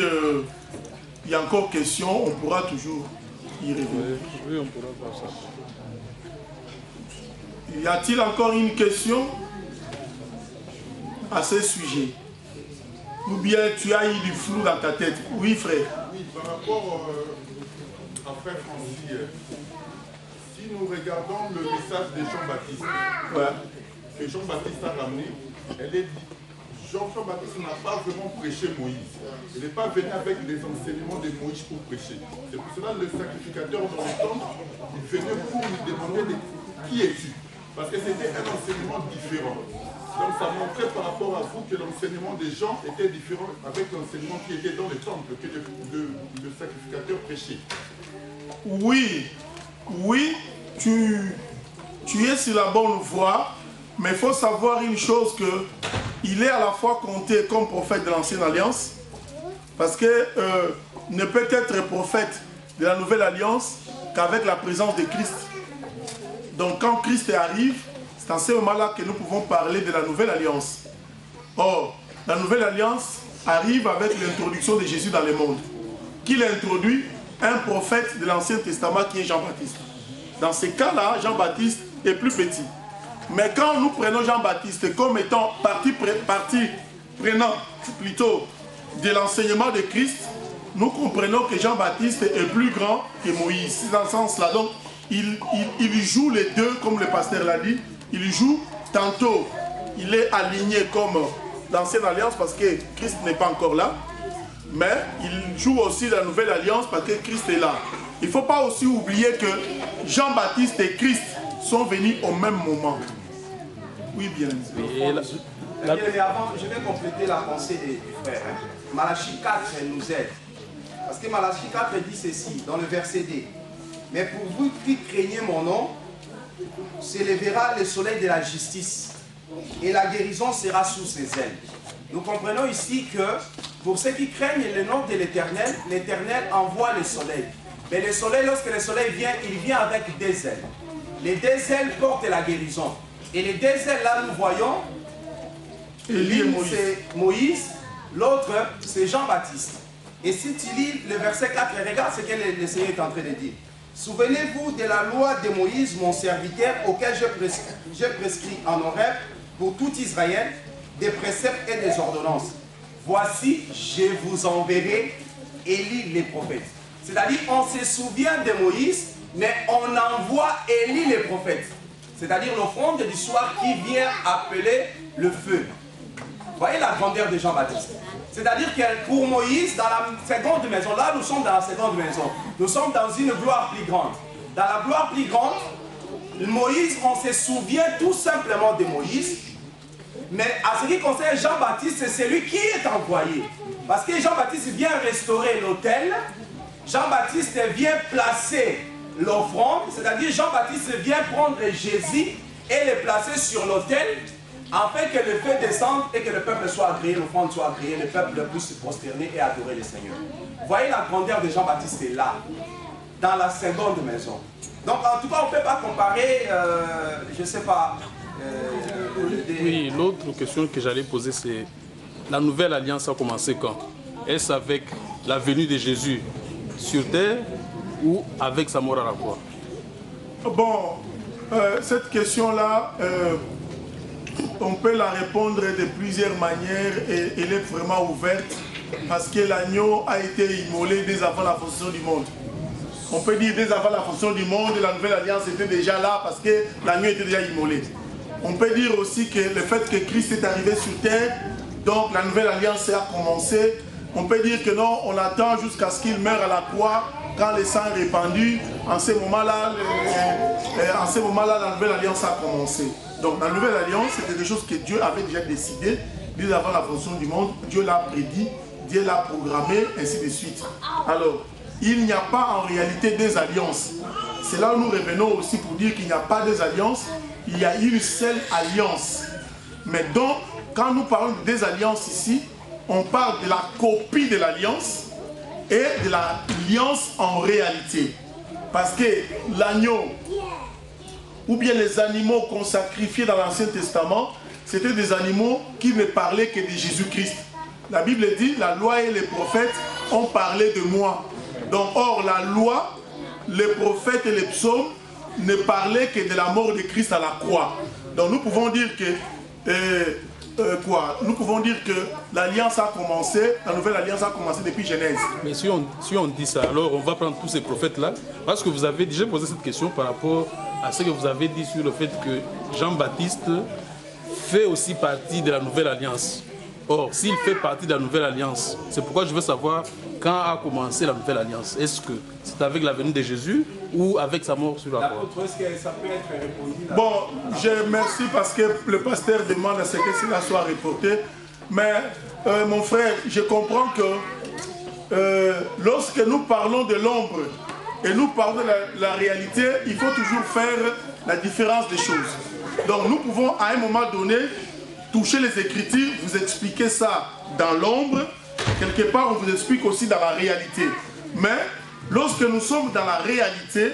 il y a encore question, on pourra toujours y revenir. Oui, on pourra faire ça. Y a-t-il encore une question à ce sujet? Ou bien tu as eu du flou dans ta tête? Oui, frère. Oui, par rapport à frère Francis, si nous regardons le message de Jean-Baptiste, que Jean-Baptiste a ramené, elle est dit, Jean-Baptiste n'a pas vraiment prêché Moïse. Il n'est pas venu avec les enseignements de Moïse pour prêcher. C'est pour cela que le sacrificateur dans le temple, il venait pour lui demander qui es-tu? Parce que c'était un enseignement différent. Donc ça montrait par rapport à vous que l'enseignement des gens était différent avec l'enseignement qui était dans le temple, que le sacrificateur prêchait. Oui, tu es sur la bonne voie, mais il faut savoir une chose, que il est à la fois compté comme prophète de l'Ancienne Alliance, parce que ne peut être prophète de la Nouvelle Alliance qu'avec la présence de Christ. Donc quand Christ arrive, c'est en ce moment-là que nous pouvons parler de la Nouvelle Alliance. Or, la Nouvelle Alliance arrive avec l'introduction de Jésus dans le monde. Qui l'introduit? Un prophète de l'Ancien Testament qui est Jean-Baptiste. Dans ce cas-là, Jean-Baptiste est plus petit. Mais quand nous prenons Jean-Baptiste comme étant partie prenant plutôt de l'enseignement de Christ, nous comprenons que Jean-Baptiste est plus grand que Moïse. C'est dans ce sens-là. Donc, il joue les deux, comme le pasteur l'a dit. Il joue tantôt, il est aligné comme l'Ancienne Alliance parce que Christ n'est pas encore là. Mais il joue aussi la Nouvelle Alliance parce que Christ est là. Il ne faut pas aussi oublier que Jean-Baptiste et Christ sont venus au même moment. Oui, bien. Mais avant, je vais compléter la pensée du frère. Malachie 4 nous aide. Parce que Malachie 4 dit ceci, dans le verset D. Mais pour vous qui craignez mon nom, s'élèvera le soleil de la justice, et la guérison sera sous ses ailes. Nous comprenons ici que pour ceux qui craignent le nom de l'Éternel, l'Éternel envoie le soleil. Mais le soleil, lorsque le soleil vient, il vient avec des ailes. Les deux ailes portent la guérison. Et les deux ailes là, nous voyons, l'une c'est Moïse L'autre, c'est Jean-Baptiste. Et si tu lis le verset 4, regarde ce que le Seigneur est en train de dire. Souvenez-vous de la loi de Moïse, mon serviteur, auquel j'ai prescrit en Horeb pour tout Israël des préceptes et des ordonnances. Voici, je vous enverrai Élie les prophètes. C'est-à-dire, on se souvient de Moïse, mais on envoie Élie les prophètes. C'est-à-dire l'offrande du soir qui vient appeler le feu. Voyez la grandeur de Jean-Baptiste. C'est-à-dire que pour Moïse, dans la seconde maison, là nous sommes dans la seconde maison, nous sommes dans une gloire plus grande. Dans la gloire plus grande, Moïse, on se souvient tout simplement de Moïse, mais à ce qui concerne Jean-Baptiste, c'est celui qui est envoyé. Parce que Jean-Baptiste vient restaurer l'autel, Jean-Baptiste vient placer l'offrande, c'est-à-dire Jean-Baptiste vient prendre Jésus et le placer sur l'autel, afin que le feu descende et que le peuple soit agréé, l'offrande soit agréée, le peuple puisse se prosterner et adorer le Seigneur. Voyez la grandeur de Jean-Baptiste est là, dans la seconde maison. Donc en tout cas, on ne peut pas comparer, je ne sais pas... Oui, l'autre question que j'allais poser, c'est la nouvelle alliance a commencé quand? Est-ce avec la venue de Jésus sur terre ou avec sa mort à la croix? Bon, cette question-là... on peut la répondre de plusieurs manières et elle est vraiment ouverte parce que l'agneau a été immolé dès avant la fondation du monde. On peut dire dès avant la fondation du monde, la nouvelle alliance était déjà là parce que l'agneau était déjà immolé. On peut dire aussi que le fait que Christ est arrivé sur terre, donc la nouvelle alliance a commencé. On peut dire que non, on attend jusqu'à ce qu'il meure à la croix quand le sang est répandu. En ce moment-là, la nouvelle alliance a commencé. Donc la nouvelle alliance, c'est quelque chose que Dieu avait déjà décidé, dès avant la fondation du monde. Dieu l'a prédit, Dieu l'a programmé, ainsi de suite. Alors, il n'y a pas en réalité des alliances. C'est là où nous revenons aussi pour dire qu'il n'y a pas des alliances, il y a une seule alliance. Mais donc, quand nous parlons des alliances ici, on parle de la copie de l'alliance et de l'alliance en réalité. Parce que l'agneau, ou bien les animaux qu'on sacrifiait dans l'Ancien Testament, c'était des animaux qui ne parlaient que de Jésus-Christ. La Bible dit, la loi et les prophètes ont parlé de moi. Donc, or, la loi, les prophètes et les psaumes ne parlaient que de la mort de Christ à la croix. Donc, nous pouvons dire que, nous pouvons dire que l'alliance a commencé, la nouvelle alliance a commencé depuis Genèse. Mais si on dit ça, alors on va prendre tous ces prophètes-là, parce que vous avez déjà posé cette question par rapport à ce que vous avez dit sur le fait que Jean-Baptiste fait aussi partie de la nouvelle alliance. Or, s'il fait partie de la nouvelle alliance, c'est pourquoi je veux savoir quand a commencé la nouvelle alliance. Est-ce que c'est avec la venue de Jésus ou avec sa mort sur la croix? Est-ce que ça peut être répondu là? Bon, je merci parce que le pasteur demande à ce que cela soit reporté. Mais mon frère, je comprends que lorsque nous parlons de l'ombre et nous parlons de la réalité, il faut toujours faire la différence des choses. Donc nous pouvons à un moment donné toucher les Écritures, vous expliquer ça dans l'ombre, quelque part on vous explique aussi dans la réalité. Mais lorsque nous sommes dans la réalité,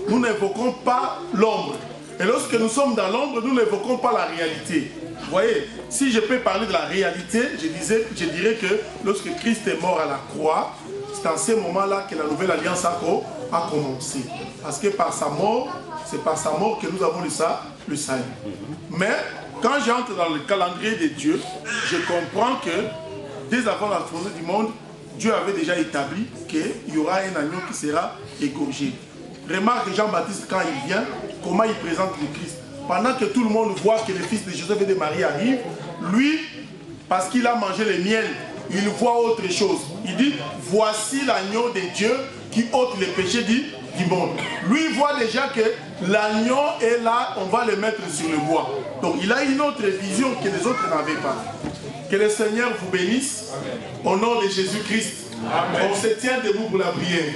nous n'évoquons pas l'ombre. Et lorsque nous sommes dans l'ombre, nous n'évoquons pas la réalité. Vous voyez, si je peux parler de la réalité, je dirais que lorsque Christ est mort à la croix, c'est en ce moment-là que la nouvelle alliance a commencé. Parce que par sa mort, c'est par sa mort que nous avons le salut. Mais quand j'entre dans le calendrier de Dieu, je comprends que dès avant la fondation du monde, Dieu avait déjà établi qu'il y aura un agneau qui sera égorgé. Remarque Jean-Baptiste quand il vient, comment il présente le Christ. Pendant que tout le monde voit que le fils de Joseph et de Marie arrive, lui, parce qu'il a mangé le miel, il voit autre chose. Il dit, voici l'agneau de Dieu qui ôte les péchés du monde. Lui, il voit déjà que l'agneau est là, on va le mettre sur le bois. Donc, il a une autre vision que les autres n'avaient pas. Que le Seigneur vous bénisse. Amen. Au nom de Jésus-Christ. On se tient debout pour la prière.